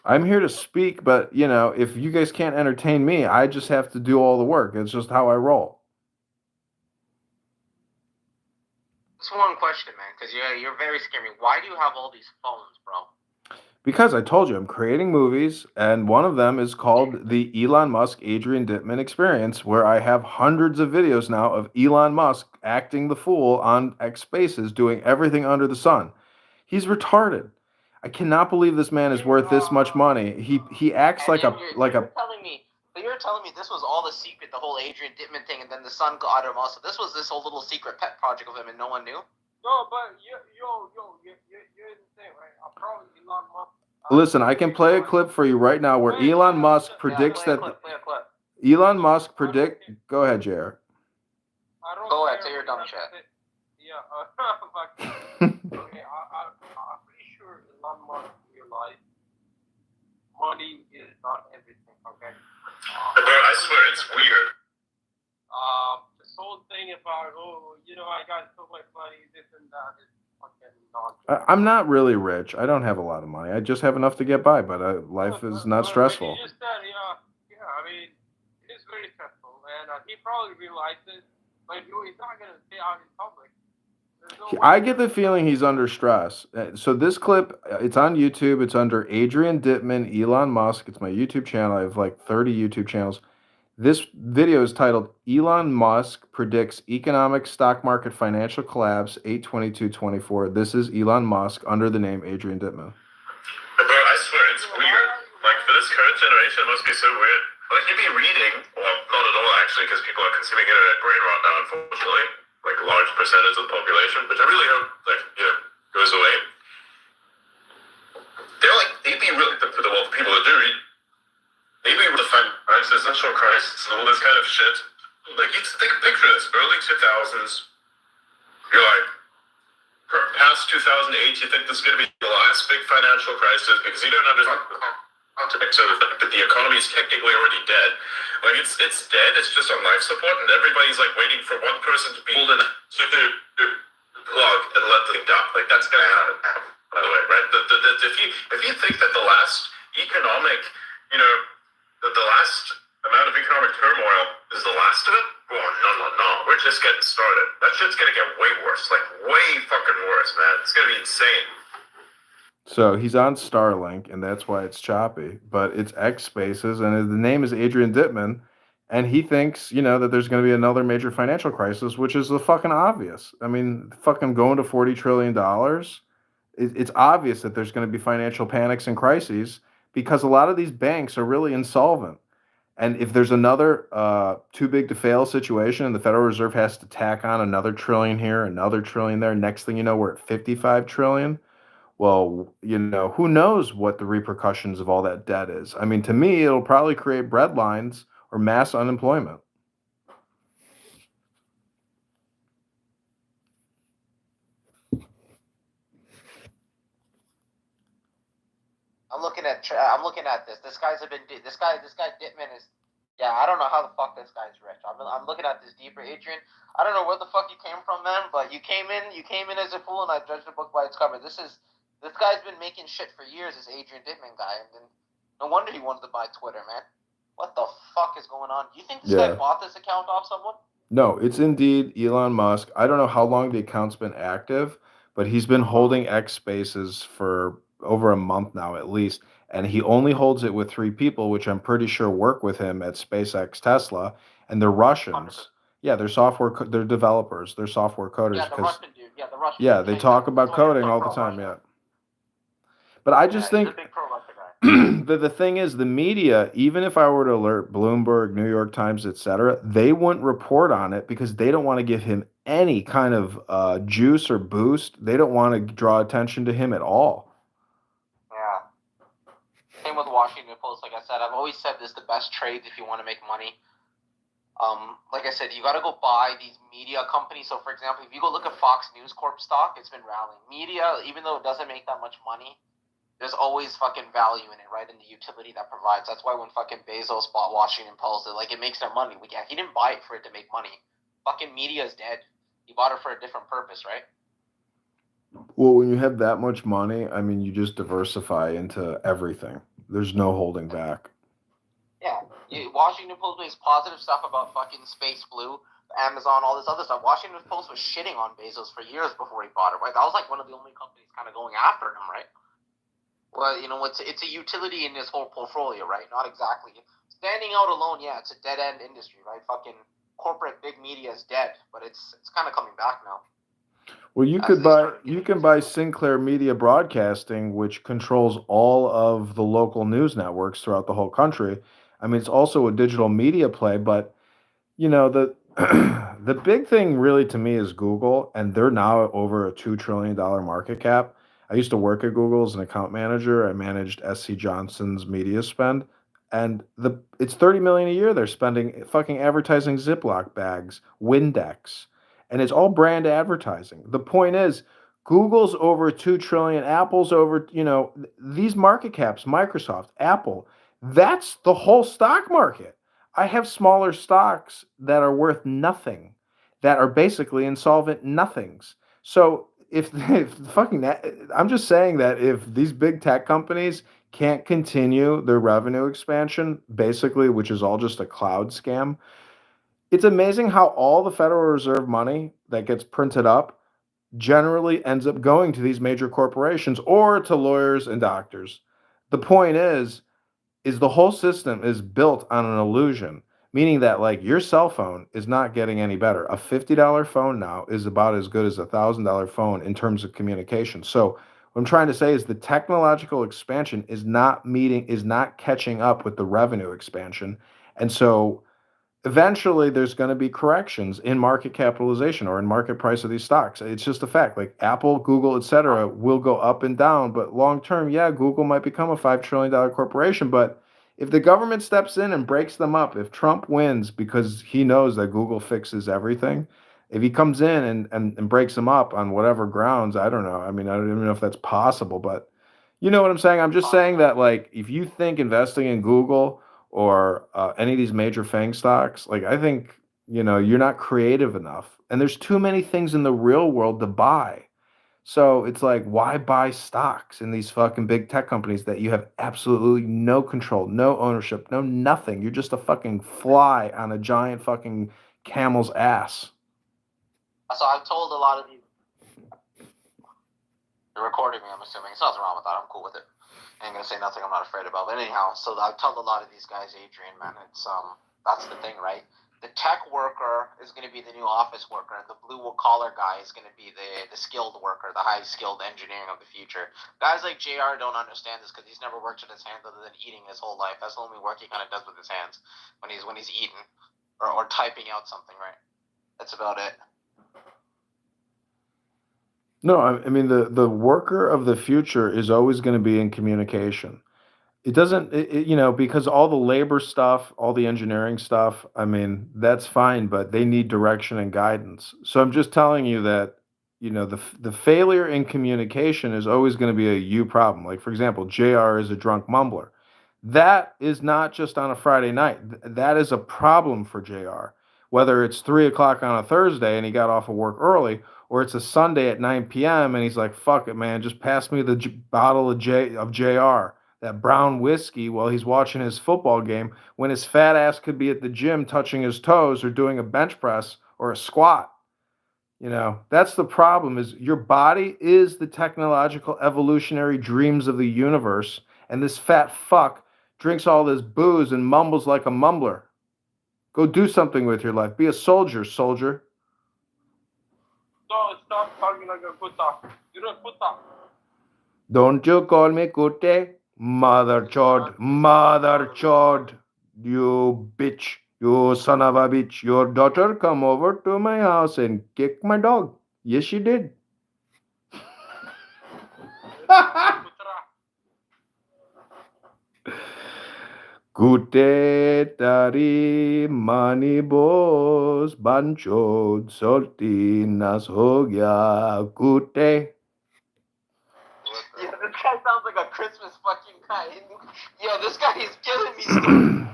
I'm here to speak, but if you guys can't entertain me, I just have to do all the work. It's just how I roll. Just one question, man, because you're very scary. Why do you have all these phones, bro? Because I told you, I'm creating movies, and one of them is called the Elon Musk Adrian Dittman Experience, where I have hundreds of videos now of Elon Musk acting the fool on X Spaces, doing everything under the sun. He's retarded. I cannot believe this man is worth this much money. He acts like a. You're telling me this was all the secret, the whole Adrian Dittman thing, and then the son got him also. This was this whole little secret pet project of him, and no one knew. No, but you're insane, right? I'm probably Elon Musk. Listen, I can play a clip for you right now where Elon Musk predicts that. Play a clip. Elon Musk predict. Go ahead, JR. Go ahead, say your dumb shit. Yeah, okay, I'm pretty sure Elon Musk realized money is not everything, okay? Bro, I swear it's weird. This whole thing about, I got so much money, this and that is fucking nonsense. I'm not really rich. I don't have a lot of money. I just have enough to get by, but life is not stressful. You just said, I mean, it is very stressful, and he probably realized it, but he's not going to stay out in public. I get the feeling he's under stress. So this clip, it's on YouTube. It's under Adrian Dittman, Elon Musk. It's my YouTube channel. I have like 30 YouTube channels. This video is titled Elon Musk Predicts Economic Stock Market Financial Collapse 8/22/24. This is Elon Musk under the name Adrian Dittman. Bro, I swear it's weird. Like, for this current generation, it must be so weird. Like, you'd be reading, well, not at all actually, because people are consuming internet brain rot now, unfortunately, like a large percentage of the population, which I really hope, like, goes away. They'd be really, for the wealth of people that do read, maybe with the existential crisis and all this kind of shit. Like, you picture this, early 2000s, you're like, past 2008, you think this is going to be the last big financial crisis because you don't understand the context of that the economy is technically already dead. Like, it's dead, it's just on life support, and everybody's like waiting for one person to be pulled in to the plug and let the thing die. Like, that's going to happen, by the way, right? If you think that the last economic, that the last amount of economic turmoil is the last of it, well, no. We're just getting started. That shit's going to get way worse. Like, way fucking worse, man. It's going to be insane. So he's on Starlink, and that's why it's choppy. But it's X Spaces, and the name is Adrian Dittman, and he thinks, that there's going to be another major financial crisis, which is the fucking obvious. I mean, fucking going to $40 trillion. It's obvious that there's going to be financial panics and crises because a lot of these banks are really insolvent. And if there's another too big to fail situation and the Federal Reserve has to tack on another trillion here, another trillion there, next thing you know, we're at 55 trillion. Well, who knows what the repercussions of all that debt is. I mean, to me, it'll probably create breadlines or mass unemployment. I'm looking at this. This guy Dittman is. Yeah, I don't know how the fuck this guy's rich. I'm looking at this deeper, Adrian. I don't know where the fuck you came from, man. But you came in as a fool, and I judged the book by its cover. This guy's been making shit for years. This Adrian Dittman guy, and then no wonder he wanted to buy Twitter, man. What the fuck is going on? Do you think this guy bought this account off someone? No, it's indeed Elon Musk. I don't know how long the account's been active, but he's been holding X Spaces for over a month now at least, and he only holds it with 3 people, which I'm pretty sure work with him at SpaceX Tesla, and they're Russians. Yeah, they're they're developers, they're software coders. Yeah, the Russian dude. Yeah, the Russian. Yeah, they talk about coding all the time. Yeah, but I just think the thing is, the media, even if I were to alert Bloomberg, New York Times, etc., they wouldn't report on it because they don't want to give him any kind of juice or boost. They don't want to draw attention to him at all. Yeah. Same with Washington Post. Like I said, I've always said this: the best trades if you want to make money. Like I said, you got to go buy these media companies. So, for example, if you go look at Fox News Corp stock, it's been rallying. Media, even though it doesn't make that much money, there's always fucking value in it, right? In the utility that provides. That's why when fucking Bezos bought Washington Post, it makes their money. He didn't buy it for it to make money. Fucking media is dead. He bought it for a different purpose, right? Well, when you have that much money, I mean, you just diversify into everything. There's no holding back. Yeah. Washington Post makes positive stuff about fucking Space Blue, Amazon, all this other stuff. Washington Post was shitting on Bezos for years before he bought it, right? That was like one of the only companies kind of going after him, right? Well, it's a utility in this whole portfolio, right? Not exactly standing out alone. Yeah, it's a dead end industry, right? Fucking corporate big media is dead, but it's kind of coming back now. Well, you can buy Sinclair Media Broadcasting, which controls all of the local news networks throughout the whole country. I mean, it's also a digital media play, but the the big thing really to me is Google, and they're now over a $2 trillion market cap. I used to work at Google as an account manager. I managed SC Johnson's media spend, and it's $30 million a year they're spending fucking advertising Ziploc bags, Windex, and it's all brand advertising. The point is, Google's over 2 trillion, Apple's over, these market caps, Microsoft, Apple, that's the whole stock market. I have smaller stocks that are worth nothing, that are basically insolvent nothings. So if fucking that, I'm just saying that if these big tech companies can't continue their revenue expansion, basically, which is all just a cloud scam, it's amazing how all the Federal Reserve money that gets printed up generally ends up going to these major corporations or to lawyers and doctors. The point is the whole system is built on an illusion, meaning that like your cell phone is not getting any better. A $50 phone now is about as good as a $1,000 phone in terms of communication. So what I'm trying to say is the technological expansion is not catching up with the revenue expansion. And so eventually there's going to be corrections in market capitalization or in market price of these stocks. It's just a fact. Like Apple, Google, etc. will go up and down, but long term, yeah, Google might become a $5 trillion corporation. But if the government steps in and breaks them up, if Trump wins because he knows that Google fixes everything, if he comes in and breaks them up on whatever grounds, I don't know. I mean, I don't even know if that's possible, but you know what I'm saying? I'm just saying that, like, if you think investing in Google or any of these major FANG stocks, like, I think, you're not creative enough. And there's too many things in the real world to buy. So it's like, why buy stocks in these fucking big tech companies that you have absolutely no control, no ownership, no nothing? You're just a fucking fly on a giant fucking camel's ass. So I've told a lot of these. They're recording me, I'm assuming. There's nothing wrong with that. I'm cool with it. I ain't gonna say nothing I'm not afraid about. But anyhow, so I've told a lot of these guys, Adrian, man, it's that's the thing, right? The tech worker is gonna be the new office worker, and the blue collar guy is gonna be the skilled worker, the high skilled engineering of the future. Guys like JR don't understand this because he's never worked with his hands other than eating his whole life. That's the only work he kind of does with his hands when he's eating or typing out something, right? That's about it. No, I mean, the worker of the future is always going to be in communication. It doesn't, because all the labor stuff, all the engineering stuff, I mean, that's fine, but they need direction and guidance. So I'm just telling you that, the failure in communication is always going to be a you problem. Like, for example, JR is a drunk mumbler. That is not just on a Friday night. That is a problem for JR. Whether it's 3 o'clock on a Thursday and he got off of work early, or it's a Sunday at 9 p.m. and he's like, fuck it, man, just pass me the bottle of JR, that brown whiskey, while he's watching his football game when his fat ass could be at the gym touching his toes or doing a bench press or a squat. That's the problem, is your body is the technological evolutionary dreams of the universe, and this fat fuck drinks all this booze and mumbles like a mumbler. Go do something with your life. Be a soldier, soldier. No, stop talking like a puta. You're a puta. Don't you call me Kute? Mother chod, you bitch, you son of a bitch. Your daughter come over to my house and kick my dog. Yes, she did. Kute tari mani boss banchod sortinas ho gya kute. Yeah, this guy sounds like a Christmas fucking guy. Yo, this guy is killing me still.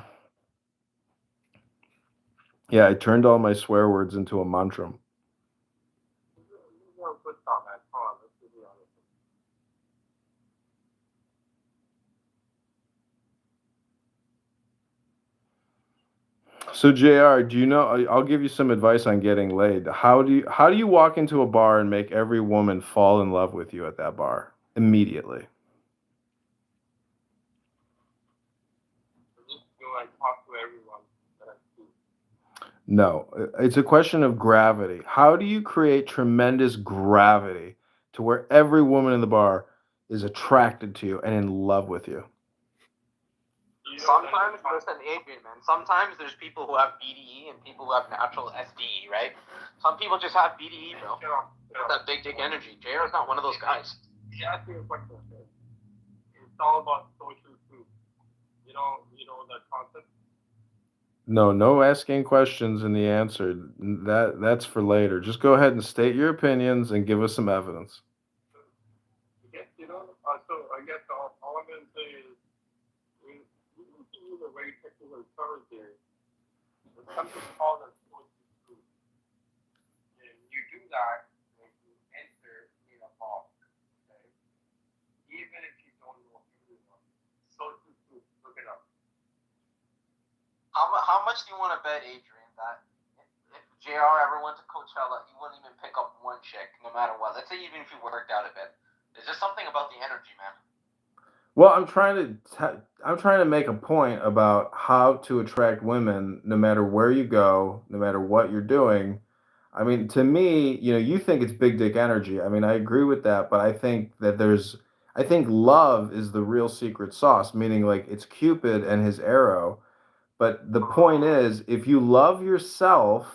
Yeah, I turned all my swear words into a mantra. So JR, do you know? I'll give you some advice on getting laid. How do you walk into a bar and make every woman fall in love with you at that bar immediately? Just go and talk to everyone that I see. No, it's a question of gravity. How do you create tremendous gravity to where every woman in the bar is attracted to you and in love with you? Sometimes, listen, Adrian, man. Sometimes there's people who have BDE and people who have natural SDE, right? Some people just have BDE, bro. That big dick energy. JR is not one of those guys. He asked me a question. Okay? It's all about social proof. You know that concept. No asking questions in the answer. That's for later. Just go ahead and state your opinions and give us some evidence. Yes, so I guess all I'm going to say is we need to use a very technical term here. There's something called a social proof. And you do that when you enter in a bar. Okay? Even if you don't know anyone. Social proof, look it up. How much do you want to bet, Adrian, that if JR ever went to Coachella, he wouldn't even pick up one chick, no matter what? Let's say even if he worked out a bit. There's just something about the energy, man. Well, I'm trying to make a point about how to attract women, no matter where you go, no matter what you're doing. I mean, to me, you think it's big dick energy. I mean, I agree with that, but I think love is the real secret sauce, meaning like it's Cupid and his arrow. But the point is, if you love yourself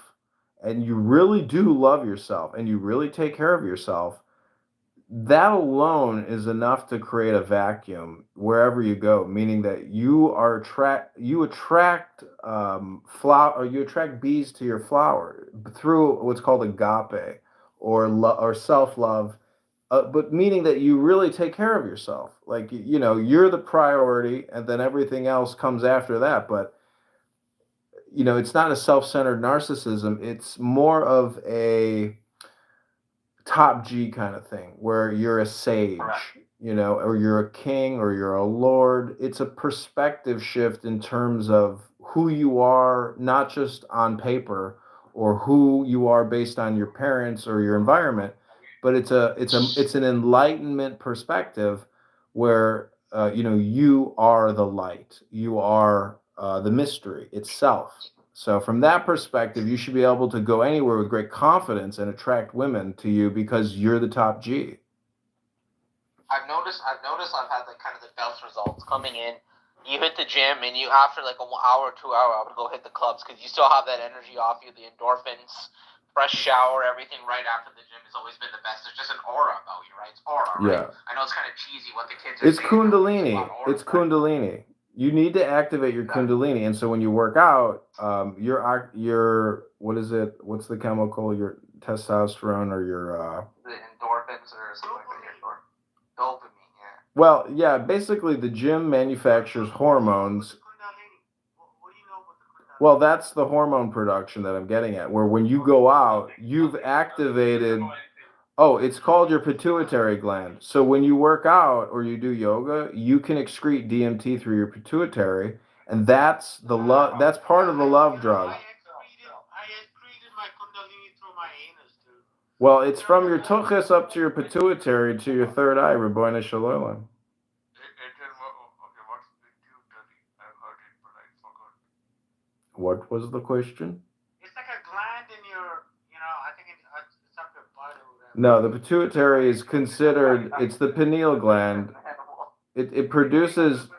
and you really do love yourself and you really take care of yourself, that alone is enough to create a vacuum wherever you go, meaning that you attract flower, or you attract bees to your flower through what's called agape or self-love, but meaning that you really take care of yourself. Like, you're the priority and then everything else comes after that. But it's not a self-centered narcissism. It's more of a top G kind of thing where you're a sage, or you're a king or you're a lord. It's a perspective shift in terms of who you are, not just on paper or who you are based on your parents or your environment, but it's an enlightenment perspective where you are the light, you are the mystery itself. So from that perspective, you should be able to go anywhere with great confidence and attract women to you because you're the top G. I've noticed I've had like kind of the best results coming in. You hit the gym and you after like an hour, 2 hour, I would go hit the clubs because you still have that energy off you, the endorphins, fresh shower, everything right after the gym has always been the best. There's just an aura about you, right? It's aura, right? Yeah. I know it's kind of cheesy what the kids are It's saying. Kundalini. It's about auras, right? Kundalini. You need to activate your Kundalini, and so when you work out, your what is it? What's the chemical? Your testosterone or your The endorphins or something like that. Dopamine, yeah. Well, yeah, basically the gym manufactures hormones. Well, that's the hormone production that I'm getting at, where when you go out, you've activated. Oh, it's called your pituitary gland. So when you work out or you do yoga, you can excrete DMT through your pituitary, and that's the love. That's part of the love drug. I excreted my Kundalini through my anus, dude. Well, it's from your tuchus up to your pituitary to your third eye, Rabbeinu Shalom. What was the question? It's like a gland in your, I think it's up your butt or whatever. No, the pituitary is considered, it's the pineal gland. It produces. Okay.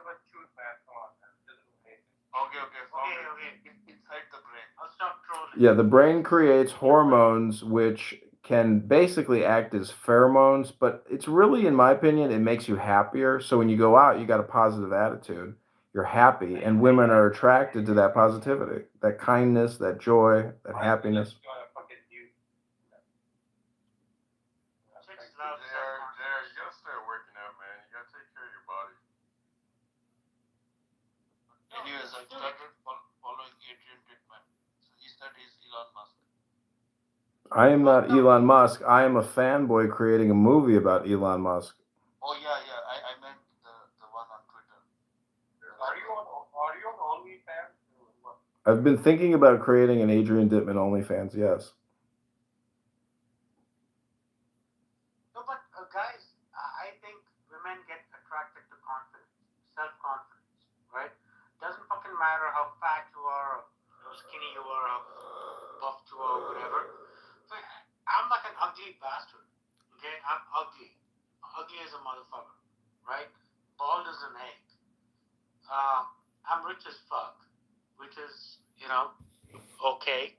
Inside the brain. I'll stop trolling. Yeah, the brain creates hormones which can basically act as pheromones, but it's really, in my opinion, it makes you happier. So when you go out, you got a positive attitude. You're happy, and women are attracted to that positivity, that kindness, that joy, that happiness. You gotta start working out, man. You gotta take care of your body. Anyways, I started following Adrian Pittman. So he said he's Elon Musk. I am not Elon Musk. I am a fanboy creating a movie about Elon Musk. Oh yeah. I meant the one on Twitter. Are you on OnlyFans? I've been thinking about creating an Adrian Dittman OnlyFans, yes. No, but guys, I think women get attracted to confidence, self-confidence, right? Doesn't fucking matter how fat you are, how skinny you are, how buff you are, whatever. But I'm like an ugly bastard, okay? I'm ugly. Ugly as a motherfucker, right? Bald as an egg. I'm rich as fuck, which is, okay.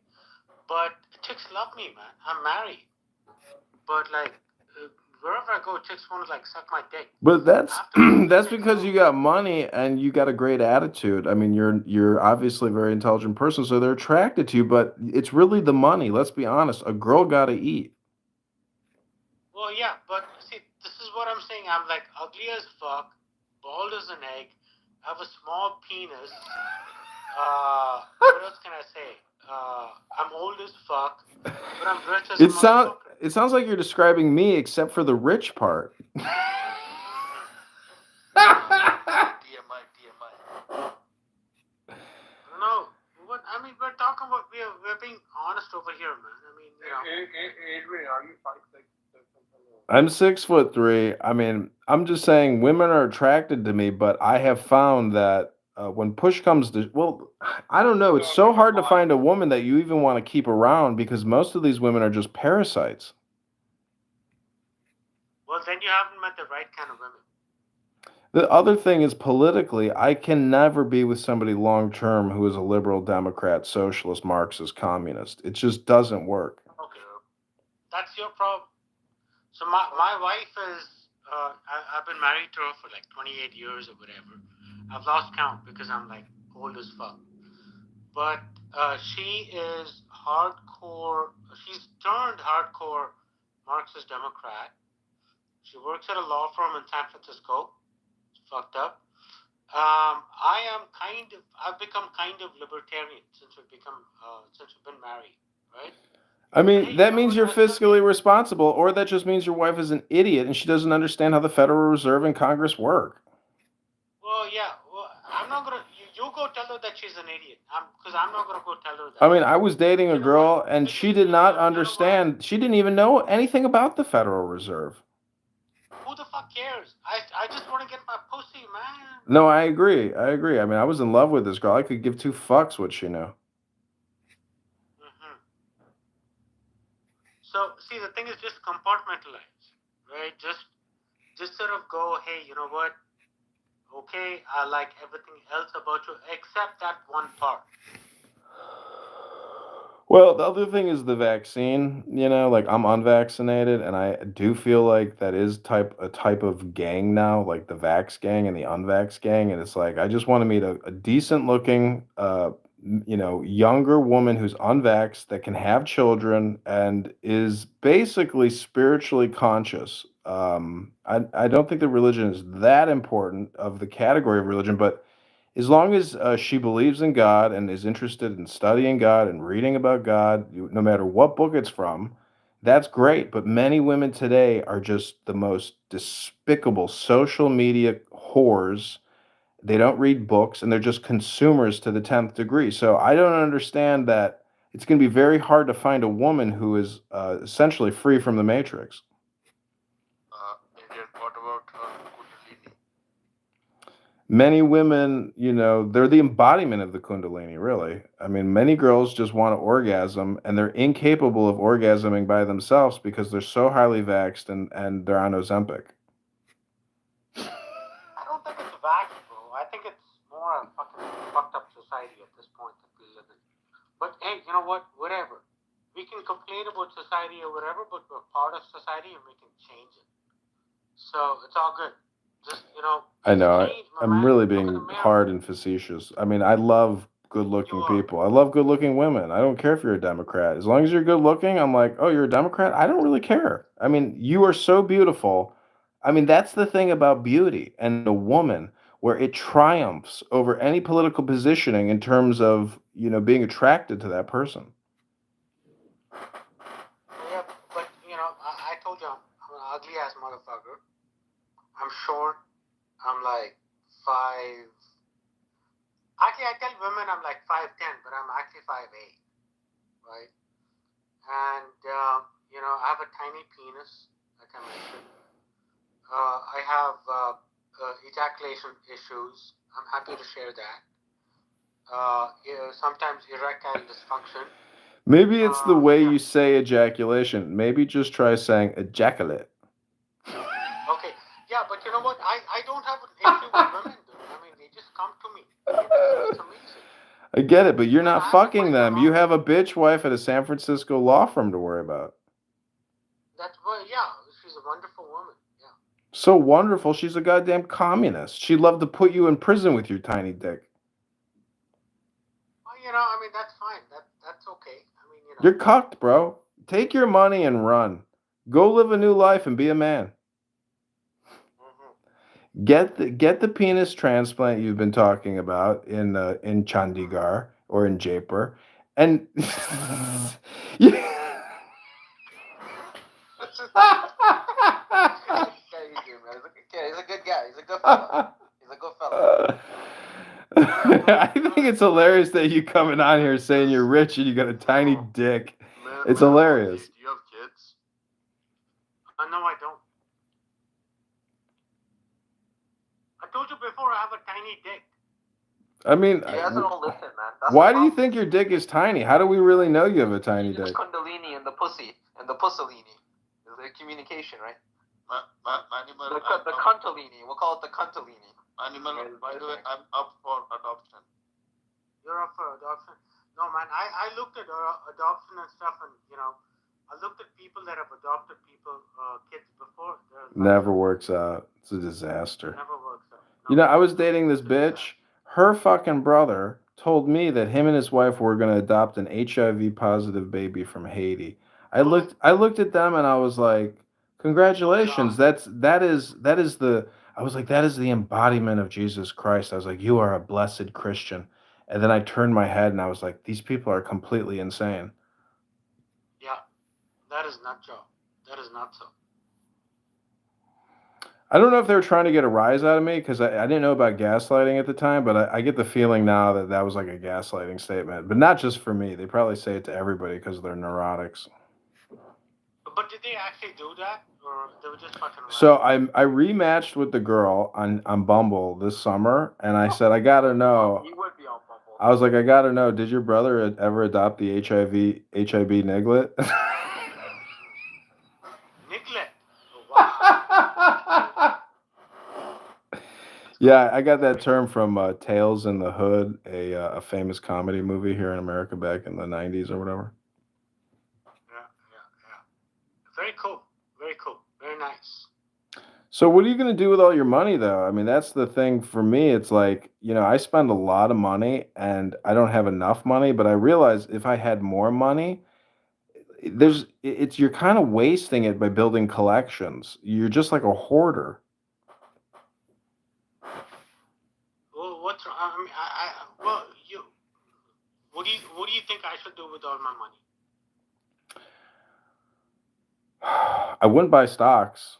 But chicks love me, man. I'm married. But like, wherever I go, chicks want to like suck my dick. But that's because you got money and you got a great attitude. I mean, you're obviously a very intelligent person, so they're attracted to you. But it's really the money. Let's be honest. A girl got to eat. Well, yeah, but see, this is what I'm saying. I'm like ugly as fuck, bald as an egg. I have a small penis. What else can I say? I'm old as fuck, but I'm rich as a motherfucker. It sounds like you're describing me, except for the rich part. TMI. No, what I mean, we're talking about we're being honest over here, man. I mean, Adrian, are you 5'6"? I'm 6'3". I mean, I'm just saying women are attracted to me, but I have found that when push comes to, well, I don't know. It's so hard to find a woman that you even want to keep around because most of these women are just parasites. Well, then you haven't met the right kind of women. The other thing is politically, I can never be with somebody long term who is a liberal Democrat, socialist, Marxist, communist. It just doesn't work. Okay. That's your problem. So my wife is, I've been married to her for like 28 years or whatever. I've lost count because I'm like old as fuck. But she is hardcore, she's turned hardcore Marxist Democrat. She works at a law firm in San Francisco. It's fucked up. I've become kind of libertarian since we've been married, right? I mean, that means you're fiscally responsible, or that just means your wife is an idiot and she doesn't understand how the Federal Reserve and Congress work. Well, yeah. Well, I'm not gonna. You go tell her that she's an idiot. Because I'm not gonna go tell her that. I mean, I was dating a girl and she did not understand. She didn't even know anything about the Federal Reserve. Who the fuck cares? I just want to get my pussy, man. No, I agree. I mean, I was in love with this girl. I could give two fucks what she knew. So, see, the thing is just compartmentalize, right? Just sort of go, hey, you know what? Okay, I like everything else about you except that one part. Well, the other thing is the vaccine, like I'm unvaccinated and I do feel like that is a type of gang now, like the vax gang and the unvax gang. And it's like, I just want to meet a decent looking, younger woman who's unvaxxed that can have children and is basically spiritually conscious. I don't think that religion is that important of the category of religion, but as long as she believes in God and is interested in studying God and reading about God, no matter what book it's from, that's great. But many women today are just the most despicable social media whores. They don't read books and they're just consumers to the 10th degree. So I don't understand that it's going to be very hard to find a woman who is essentially free from the matrix. Indian, what about Kundalini? Many women, they're the embodiment of the Kundalini, really. I mean, many girls just want to orgasm and they're incapable of orgasming by themselves because they're so highly vaxxed and they're on Ozempic. I don't think it's vax, bro. I think it's more a fucking fucked up society at this point that we live in. But hey, you know what? Whatever. We can complain about society or whatever, but we're part of society and we can change it. So it's all good. Just, I know. I'm really being hard and facetious. I mean, I love good-looking people. I love good-looking women. I don't care if you're a Democrat. As long as you're good-looking, I'm like, oh, you're a Democrat? I don't really care. I mean, you are so beautiful. I mean, that's the thing about beauty and a woman, where it triumphs over any political positioning in terms of, being attracted to that person. Yeah, but, I told you I'm an ugly-ass motherfucker. I'm short. I'm like 5. Actually, I tell women I'm like 5'10", but I'm actually 5'8", right? And I have a tiny penis, like I mentioned. I have ejaculation issues. I'm happy to share that. Sometimes erectile dysfunction. Maybe it's the way you say ejaculation. Maybe just try saying ejaculate. Okay. Yeah, but you know what? I don't have an issue with women, dude. I mean, they just come to me. It's amazing. I get it, but you're not fucking them. You have a bitch wife at a San Francisco law firm to worry about. She's a wonderful woman. Yeah. So wonderful, she's a goddamn communist. She'd love to put you in prison with your tiny dick. Well, I mean, that's fine. That's okay. I mean, You're cucked, bro. Take your money and run. Go live a new life and be a man. Get the penis transplant you've been talking about in Chandigarh or in Jaipur, and He's a good guy. He's a good fella. I think it's hilarious that you coming on here saying you're rich and you got a tiny dick. It's hilarious. Do you have kids? No, I don't. I told you before I have a tiny dick. I mean, you guys don't listen, man. That's why do you think your dick is tiny? How do we really know you have a tiny dick? Kundalini and the pussy and the pussalini. It's like communication, right? Animal. The Cuntalini. We'll call it the Cuntalini. Animal. By the way, I'm up for adoption. You're up for adoption? No, man. I looked at adoption and stuff, and I looked at people that have adopted kids before. Never works out. It's a disaster. Never works out. I was dating this bitch. Her fucking brother told me that him and his wife were going to adopt an HIV positive baby from Haiti. I looked at them and I was like, congratulations. That is the embodiment of Jesus Christ. I was like, you are a blessed Christian. And then I turned my head and I was like, these people are completely insane. Yeah, that is not so. That is not so. I don't know if they were trying to get a rise out of me because I didn't know about gaslighting at the time, but I get the feeling now that was like a gaslighting statement. But not just for me. They probably say it to everybody because they're neurotics. But did they actually do that? Or they were just fucking around? So I rematched with the girl on Bumble this summer, and I said, I got to know. You would be on Bumble. I was like, I got to know, did your brother ever adopt the HIV niglet? Niglet? Wow. Yeah, I got that term from Tales in the Hood, a famous comedy movie here in America back in the 90s or whatever. Yeah. Very cool. Very cool. Very nice. So what are you going to do with all your money, though? I mean, that's the thing for me. It's like, I spend a lot of money and I don't have enough money, but I realize if I had more money, you're kind of wasting it by building collections. You're just like a hoarder. Well, what do you think I should do with all my money? I wouldn't buy stocks.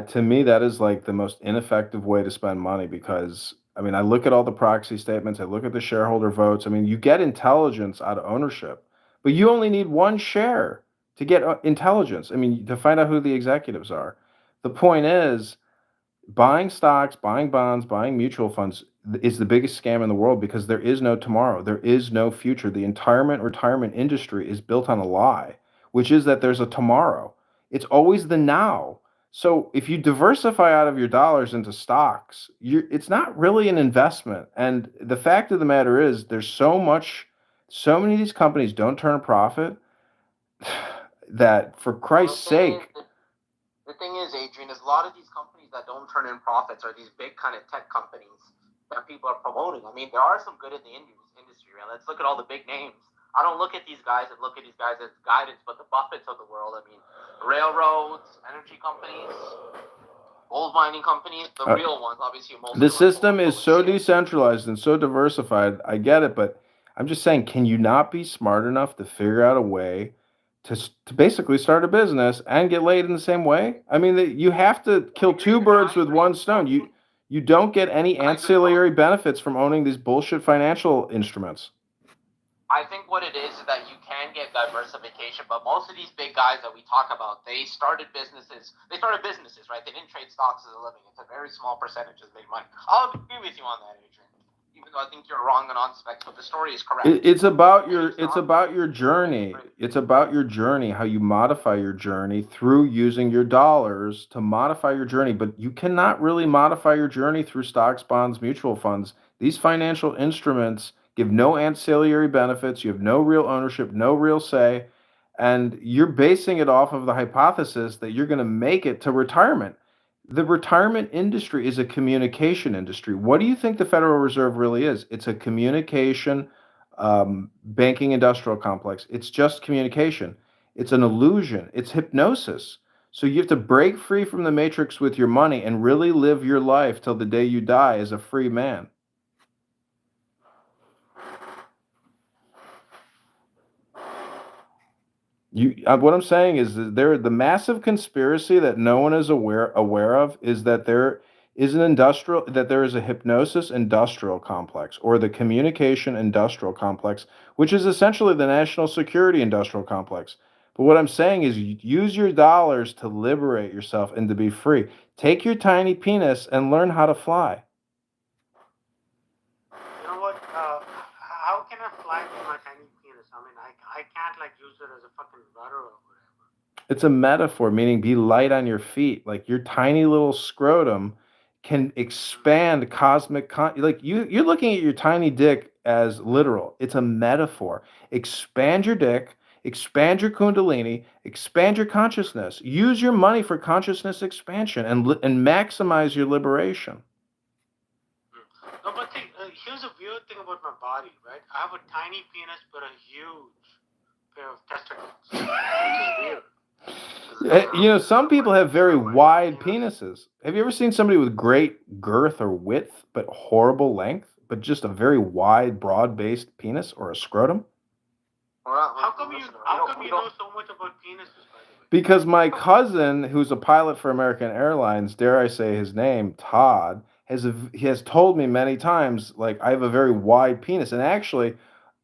To me, that is like the most ineffective way to spend money because, I mean, I look at all the proxy statements, I look at the shareholder votes. I mean, you get intelligence out of ownership, but you only need one share to get intelligence. I mean, to find out who the executives are. The point is, buying stocks, buying bonds, buying mutual funds is the biggest scam in the world because there is no tomorrow. There is no future. The retirement industry is built on a lie, which is that there's a tomorrow. It's always the now. So if you diversify out of your dollars into stocks, it's not really an investment. And the fact of the matter is there's so many of these companies don't turn a profit that for Christ's sake. The thing is, Adrian, is a lot of these companies that don't turn in profits are these big kind of tech companies that people are promoting. I mean, there are some good in the industry, right? Let's look at all the big names. I don't look at these guys and look at these guys as guidance, but the Buffetts of the world. I mean, railroads, energy companies, gold mining companies, the real ones, obviously. The system is so decentralized and so diversified. I get it, but I'm just saying, can you not be smart enough to figure out a way to basically start a business and get laid in the same way? I mean, you have to kill two birds with one stone. You don't get any ancillary benefits from owning these bullshit financial instruments. I think what it is that you can get diversification, but most of these big guys that we talk about, they started businesses, right? They didn't trade stocks as a living. It's a very small percentage that made money. I'll agree with you on that, Adrian. Even though I think you're wrong on specs, but the story is correct. It's about your journey. It's about your journey, how you modify your journey through using your dollars to modify your journey. But you cannot really modify your journey through stocks, bonds, mutual funds. These financial instruments give no ancillary benefits. You have no real ownership, no real say. And you're basing it off of the hypothesis that you're going to make it to retirement. The retirement industry is a communication industry. What do you think the Federal Reserve really is? It's a communication banking industrial complex. It's just communication. It's an illusion. It's hypnosis. So you have to break free from the matrix with your money and really live your life till the day you die as a free man. What I'm saying is that the massive conspiracy that no one is aware of is that there is a hypnosis industrial complex or the communication industrial complex, which is essentially the national security industrial complex. But what I'm saying is use your dollars to liberate yourself and to be free. Take your tiny penis and learn how to fly. You know what? How can I fly with my tiny penis? I mean, I can't use it as a fucking rudder or whatever. It's a metaphor, meaning be light on your feet. Like your tiny little scrotum can expand cosmic like you're looking at your tiny dick as literal. It's a metaphor. Expand your dick, expand your kundalini, expand your consciousness. Use your money for consciousness expansion and maximize your liberation. No, but see, here's a weird thing about my body, right? I have a tiny penis but a huge pair of testicles, which is weird. You know, some people have very wide penises. Have you ever seen somebody with great girth or width, but horrible length, but just a very wide, broad-based penis or a scrotum? How come you know so much about penises, by the way? Because my cousin, who's a pilot for American Airlines, dare I say his name, Todd, he has told me many times, like, I have a very wide penis. And actually,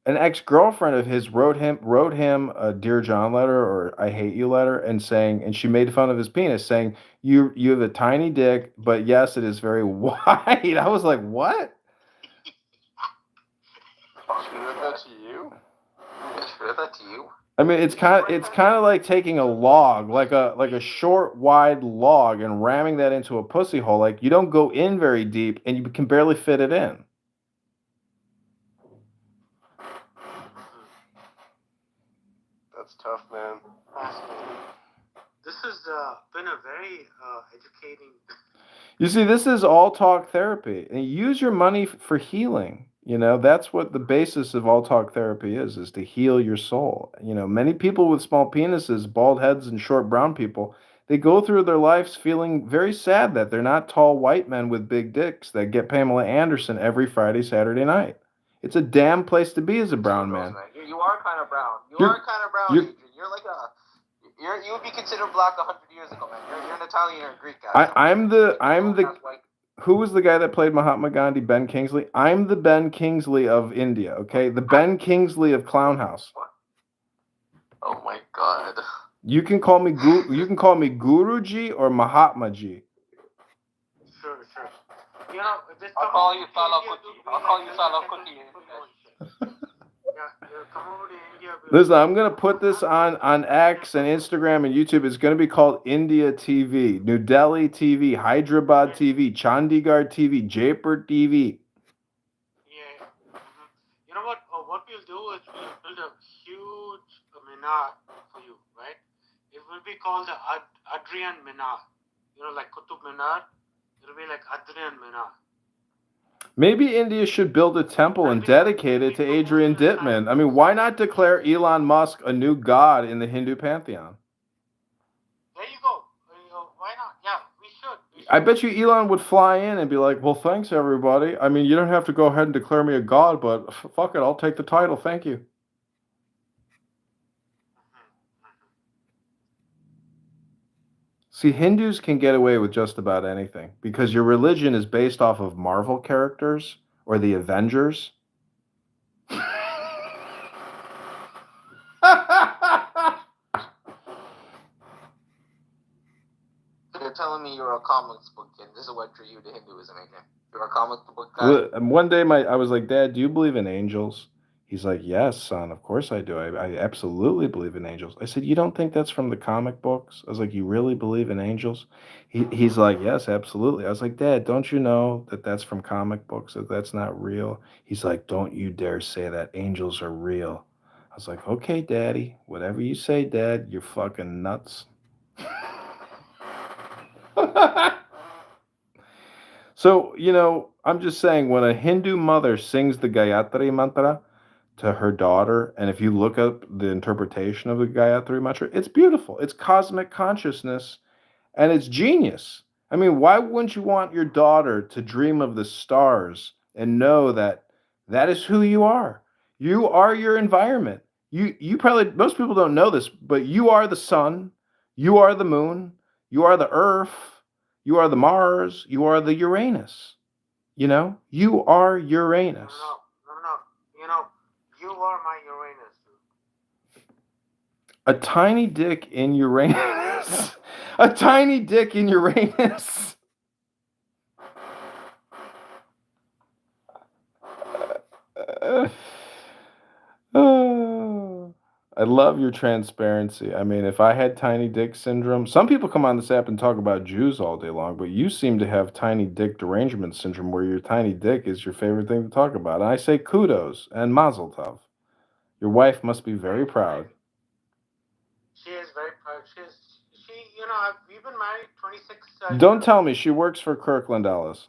an ex-girlfriend of his wrote him a Dear John letter or I hate you letter and she made fun of his penis, saying, you have a tiny dick, but yes, it is very wide. I was like, what? She wrote that to you? She wrote that to you? I mean, it's kind of like taking a log, like a short, wide log, and ramming that into a pussy hole. Like you don't go in very deep, and you can barely fit it in. That's tough, man. This has been a very educating. You see, this is all talk therapy, and use your money for healing. You know, that's what the basis of all talk therapy is to heal your soul. You know, many people with small penises, bald heads, and short brown people, they go through their lives feeling very sad that they're not tall white men with big dicks that get Pamela Anderson every Friday, Saturday night. It's a damn place to be as a brown man. You are kind of brown. You are kind of brown, Adrian. You're like you would be considered black 100 years ago, man. You're an Italian or a Greek guy. I'm the who was the guy that played Mahatma Gandhi? Ben Kingsley. I'm the Ben Kingsley of India. Okay, the Ben Kingsley of Clown House. Oh my God. You can call me Guruji or Mahatmaji. Sure. You know, I'll call you Salah Kuti. Come over to India. Listen, I'm gonna put this on X and Instagram and YouTube. It's gonna be called India TV, New Delhi TV, Hyderabad TV, Chandigarh TV, Jaipur TV. Yeah. You know what? What we'll do is we'll build a huge minar for you, right? It will be called the Adrian Minar. You know, like Qutub Minar. It'll be like Adrian Minar. Maybe India should build a temple and dedicate it to Adrian Dittman. I mean, why not declare Elon Musk a new god in the Hindu pantheon? There you go. Why not? Yeah, we should. I bet you Elon would fly in and be like, well, thanks, everybody. I mean, you don't have to go ahead and declare me a god, but fuck it, I'll take the title. Thank you. See, Hindus can get away with just about anything because your religion is based off of Marvel characters or the Avengers. You're telling me you're a comics book kid. This is what drew you to Hinduism, again. You're a comic book guy. One day I was like, Dad, do you believe in angels? He's like, yes, son, of course I do. I absolutely believe in angels. I said, you don't think that's from the comic books? I was like, you really believe in angels? He's like, yes, absolutely. I was like, Dad, don't you know that that's from comic books, that that's not real? He's like, don't you dare say that. Angels are real. I was like, okay, Daddy, whatever you say, Dad, you're fucking nuts. So, you know, I'm just saying, when a Hindu mother sings the Gayatri Mantra to her daughter, and if you look up the interpretation of the Gayatri Mantra, it's beautiful. It's cosmic consciousness, and it's genius. I mean, why wouldn't you want your daughter to dream of the stars and know that that is who you are? You are your environment. You probably, most people don't know this, but you are the sun, you are the moon, you are the earth, you are the Mars, you are the Uranus. You know, you are Uranus. No. You know, you are my Uranus. A tiny dick in Uranus. A tiny dick in Uranus. I love your transparency. I mean, if I had tiny dick syndrome, some people come on this app and talk about Jews all day long, but you seem to have tiny dick derangement syndrome where your tiny dick is your favorite thing to talk about. And I say kudos and mazel tov. Your wife must be very proud. She is very proud. We've been married 26 Don't years. tell me she works for Kirkland Ellis.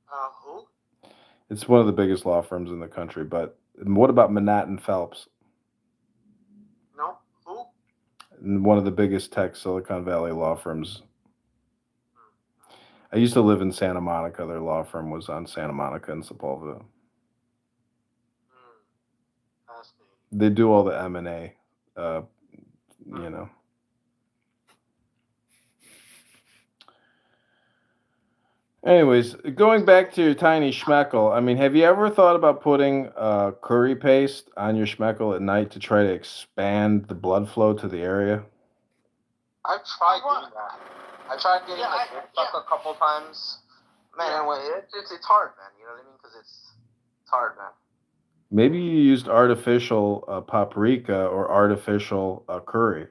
Who? It's one of the biggest law firms in the country, but what about Manhattan Phelps? No. Who? One of the biggest tech Silicon Valley law firms. I used to live in Santa Monica. Their law firm was on Santa Monica and Sepulveda. They do all the M&A, you know. Anyways, going back to your tiny schmeckle, I mean, have you ever thought about putting curry paste on your schmeckle at night to try to expand the blood flow to the area? I've tried doing that. I tried getting stuck a couple times. Man, it's hard, man. You know what I mean? Because it's hard, man. Maybe you used artificial paprika or artificial curry.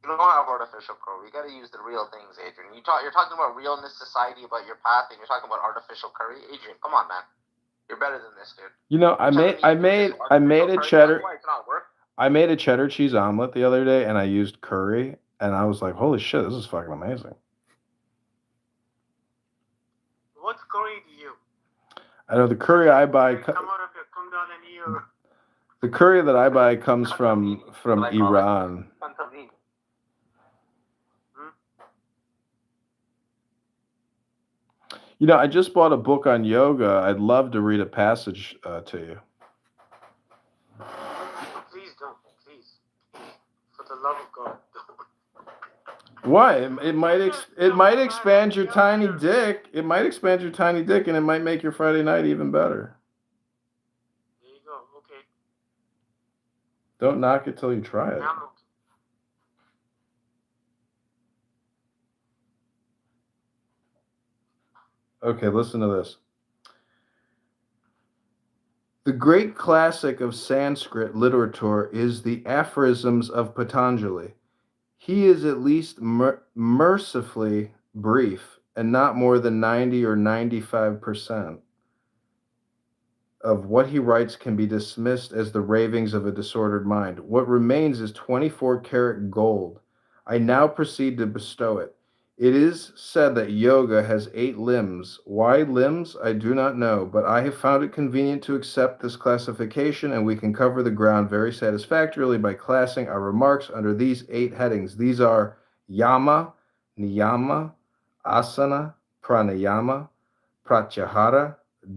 You don't have artificial curry. You got to use the real things, Adrian. You're talking about realness, society, about your path, and you're talking about artificial curry. Adrian, come on, man. You're better than this, dude. You know, I made a cheddar. That's why it's not working. I made a cheddar cheese omelet the other day, and I used curry, and I was like, "Holy shit, this is fucking amazing." What curry do you? I know the curry I buy. The curry that I buy comes from Iran. You know, I just bought a book on yoga. I'd love to read a passage to you. Please don't. Please. For the love of God, don't. Why? It might expand your tiny dick. It might expand your tiny dick, and it might make your Friday night even better. There you go. Okay. Don't knock it till you try it. Okay, listen to this. The great classic of Sanskrit literature is the aphorisms of Patanjali. He is at least mercifully brief, and not more than 90 or 95% of what he writes can be dismissed as the ravings of a disordered mind. What remains is 24-karat gold. I now proceed to bestow it. It is said that yoga has 8 limbs. Why limbs? I do not know, but I have found it convenient to accept this classification, and we can cover the ground very satisfactorily by classing our remarks under these 8 headings. These are yama, niyama, asana, pranayama, pratyahara,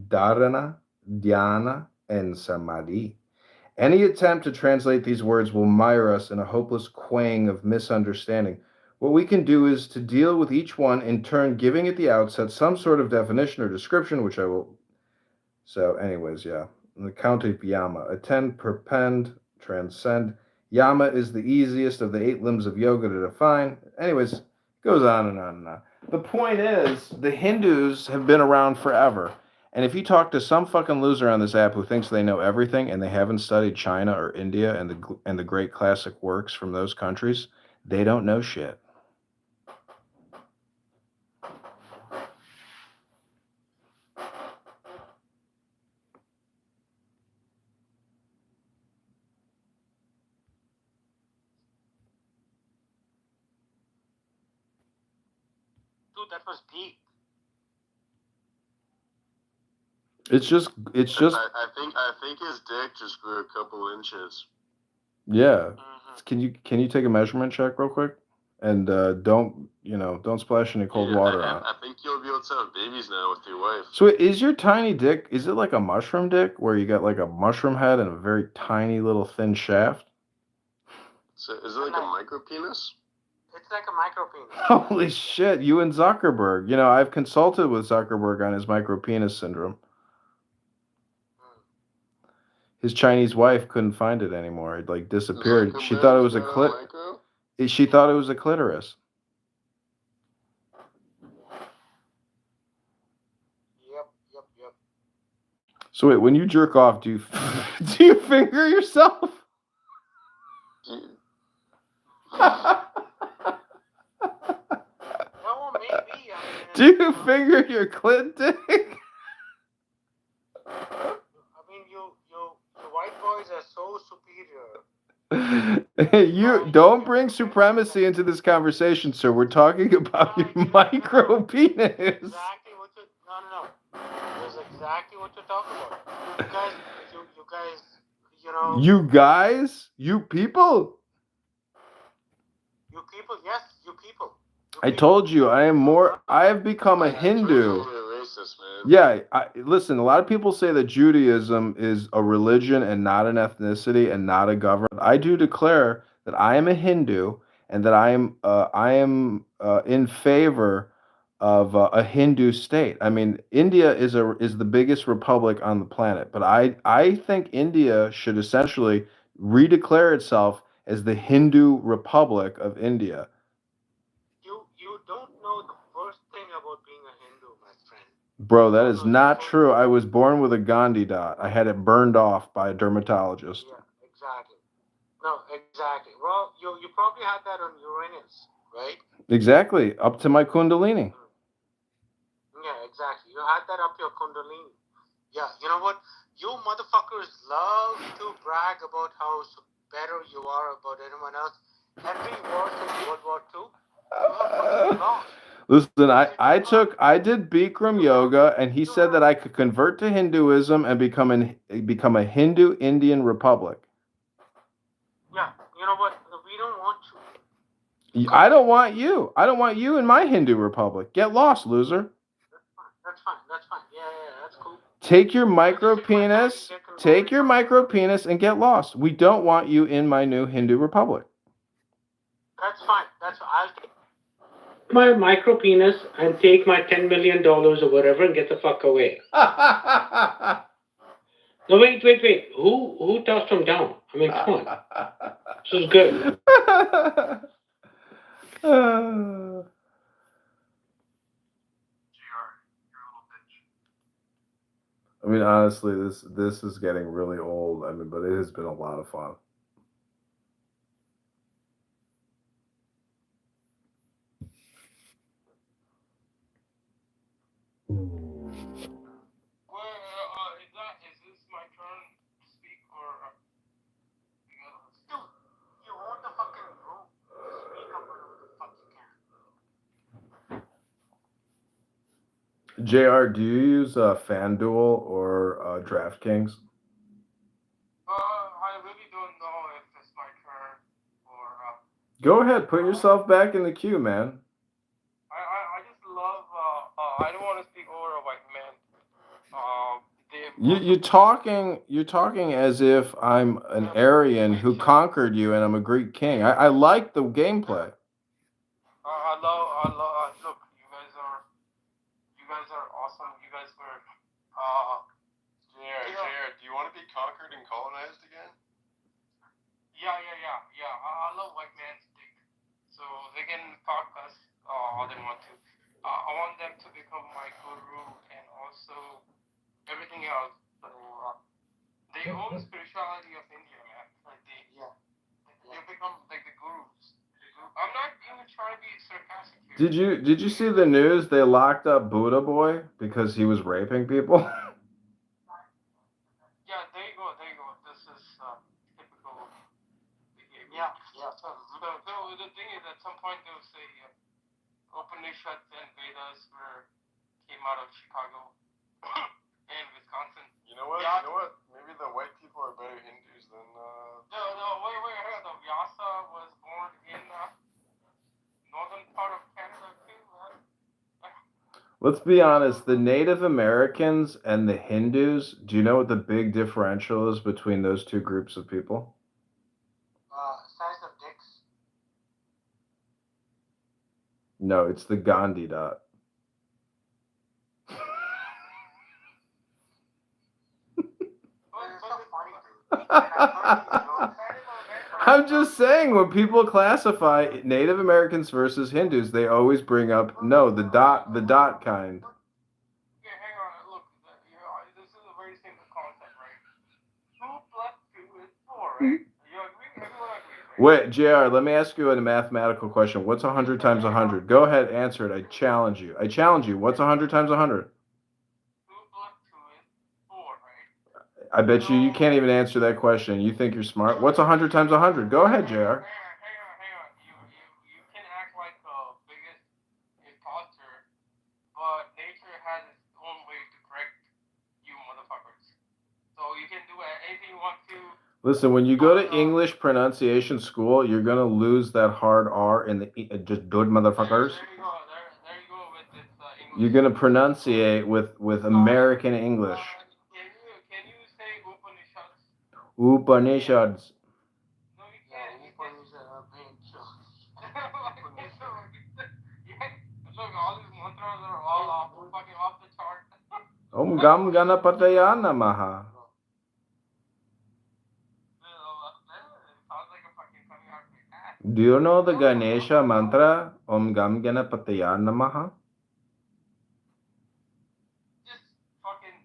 dharana, dhyana, and samadhi. Any attempt to translate these words will mire us in a hopeless quang of misunderstanding. What we can do is to deal with each one in turn, giving at the outset some sort of definition or description, which I will. So, anyways, yeah. The count of yama: attend, perpend, transcend. Yama is the easiest of the 8 limbs of yoga to define. Anyways, it goes on and on and on. The point is, the Hindus have been around forever. And if you talk to some fucking loser on this app who thinks they know everything and they haven't studied China or India and the great classic works from those countries, they don't know shit. Dude, that was deep. It's just. I think his dick just grew a couple inches. Yeah. Can you take a measurement check real quick? And don't splash any cold water on it. I think you'll be able to have babies now with your wife. So is your tiny dick, is it like a mushroom dick where you got like a mushroom head and a very tiny little thin shaft? So is it like a micro penis? It's like a micro penis. Holy shit, you and Zuckerberg. You know, I've consulted with Zuckerberg on his micro penis syndrome. His Chinese wife couldn't find it anymore. It like disappeared. She thought it was a She thought it was a clitoris. Yep. So wait, when you jerk off, do you finger yourself? No, maybe. Do you finger your clit dick? I mean, you white boys are so superior. You don't bring supremacy into this conversation, sir. We're talking about your micro penis. Exactly what you no. That's exactly what you're talking about. You guys, you know. You guys? You people? You people, yes, you people. I told you, I have become a Hindu. Yeah, listen, a lot of people say that Judaism is a religion and not an ethnicity and not a government. I do declare that I am a Hindu and that I am in favor of a Hindu state. I mean, India is the biggest republic on the planet, but I think India should essentially redeclare itself as the Hindu Republic of India. You don't know the first thing about being a Hindu, my friend. Bro, that is not true. I was born with a Gandhi dot. I had it burned off by a dermatologist. Yeah, exactly. No, exactly. Well, you probably had that on Uranus, right? Exactly. Up to my Kundalini. Yeah, exactly. You had that up your Kundalini. Yeah, you know what? You motherfuckers love to brag about how better you are about anyone else. Every war since World War II, you have fucking lost. Listen, I did Bikram yoga, and he said that I could convert to Hinduism and become a Hindu Indian republic. Yeah, you know what? We don't want you. I don't want you. I don't want you in my Hindu republic. Get lost, loser. That's fine. Yeah, that's cool. Take your micro penis and get lost. We don't want you in my new Hindu republic. That's fine. I'll take my micro penis and take my $10 million or whatever and get the fuck away. No, wait. Who tossed him down? I mean, come on. This is good. I mean, honestly, this is getting really old. I mean, but it has been a lot of fun. Is this my turn to speak or? You own the fucking room. Speak up whenever the fuck you can. JR, do you use FanDuel or DraftKings? I really don't know if it's my turn or. Go ahead, put yourself back in the queue, man. I just love. I don't want to speak over a white man. You're talking as if I'm an Aryan who conquered you and I'm a Greek king. I like the gameplay. I love. Look, you guys are awesome. You guys were. JR, do you want to be conquered and colonized again? Yeah. I love white man's dick, so they can fuck us all they want to. I want them to become my guru and also everything else. So they own the spirituality of India, man. Like they become like the gurus. I'm not even trying to be sarcastic here. Did you see the news? They locked up Buddha Boy because he was raping people. Yeah, there you go. This is typical behavior. Yeah. So the thing is, at some point they'll say Upanishads and Vedas came out of Chicago and Wisconsin. You know what? Maybe the white people are better Hindus than. Wait. The Vyasa was born in northern part of Canada too. Let's be honest, the Native Americans and the Hindus, do you know what the big differential is between those two groups of people? Size of dicks. No, it's the Gandhi dot. I'm just saying, when people classify Native Americans versus Hindus, they always bring up the dot kind. Yeah, hang on. Look, this is a very simple Wait, JR, let me ask you a mathematical question. What's 100 times 100? Go ahead, answer it. I challenge you. What's 100 times 100? I bet you can't even answer that question. You think you're smart. What's 100 times 100? Go ahead, JR. Hang on. You can act like the biggest imposter, but nature has its own way to correct you motherfuckers. So you can do anything you want to. Listen, when you go to English pronunciation school, you're gonna lose that hard R in the just good motherfuckers. There you go. There you go with this English. You're gonna pronunciate with American English. Can you say Upanishads? Upanishads. No, you can't. Look, all these mantras are all fucking off the chart. Om Gam Ganapataya Namaha. Do you know the Ganesha mantra? Om Gam Ganapataya Namaha. Just fucking.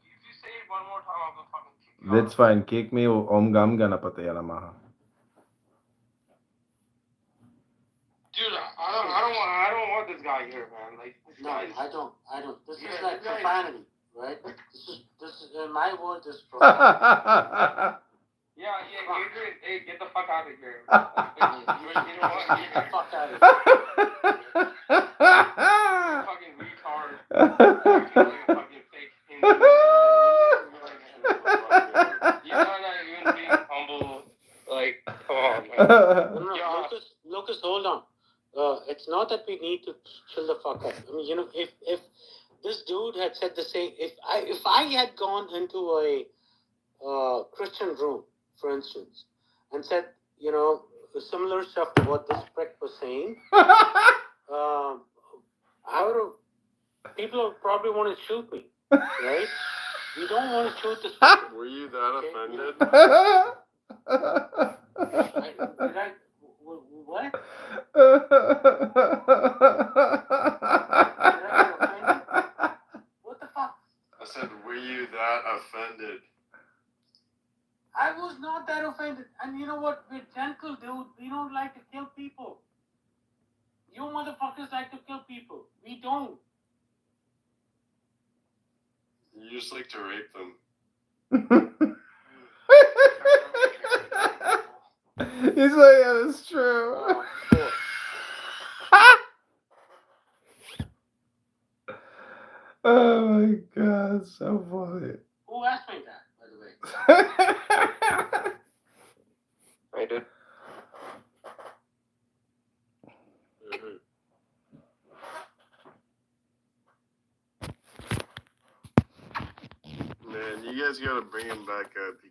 If you say it one more time, I'm gonna fucking kick you. That's fine. Kick me. Om Gam Ganapataya Namaha. Dude, I don't want this guy here, man. Like, this guy is... I don't. This is like profanity, right? This is in my world. This is profanity. Yeah, Adrian, hey, get the fuck out of here. You know what? Get the fuck out of here. Fucking retard. Fucking fake. You're not even being humble. Like, come on, man. No, Lucas, hold on. It's not that we need to chill the fuck up. I mean, you know, if this dude had said the same, if I had gone into a Christian room, for instance, and said, you know, similar stuff to what this prick was saying, I would have. People would probably want to shoot me, right? We don't want to shoot this person. Were you that offended? What? What the fuck? I said, were you that offended? I was not that offended. And you know what? We're gentle, dude. We don't like to kill people. You motherfuckers like to kill people. We don't. You just like to rape them. He's like, yeah, that's true. Oh my god, so funny. Who asked me that, by the way? I did. Man, you guys gotta bring him back up. He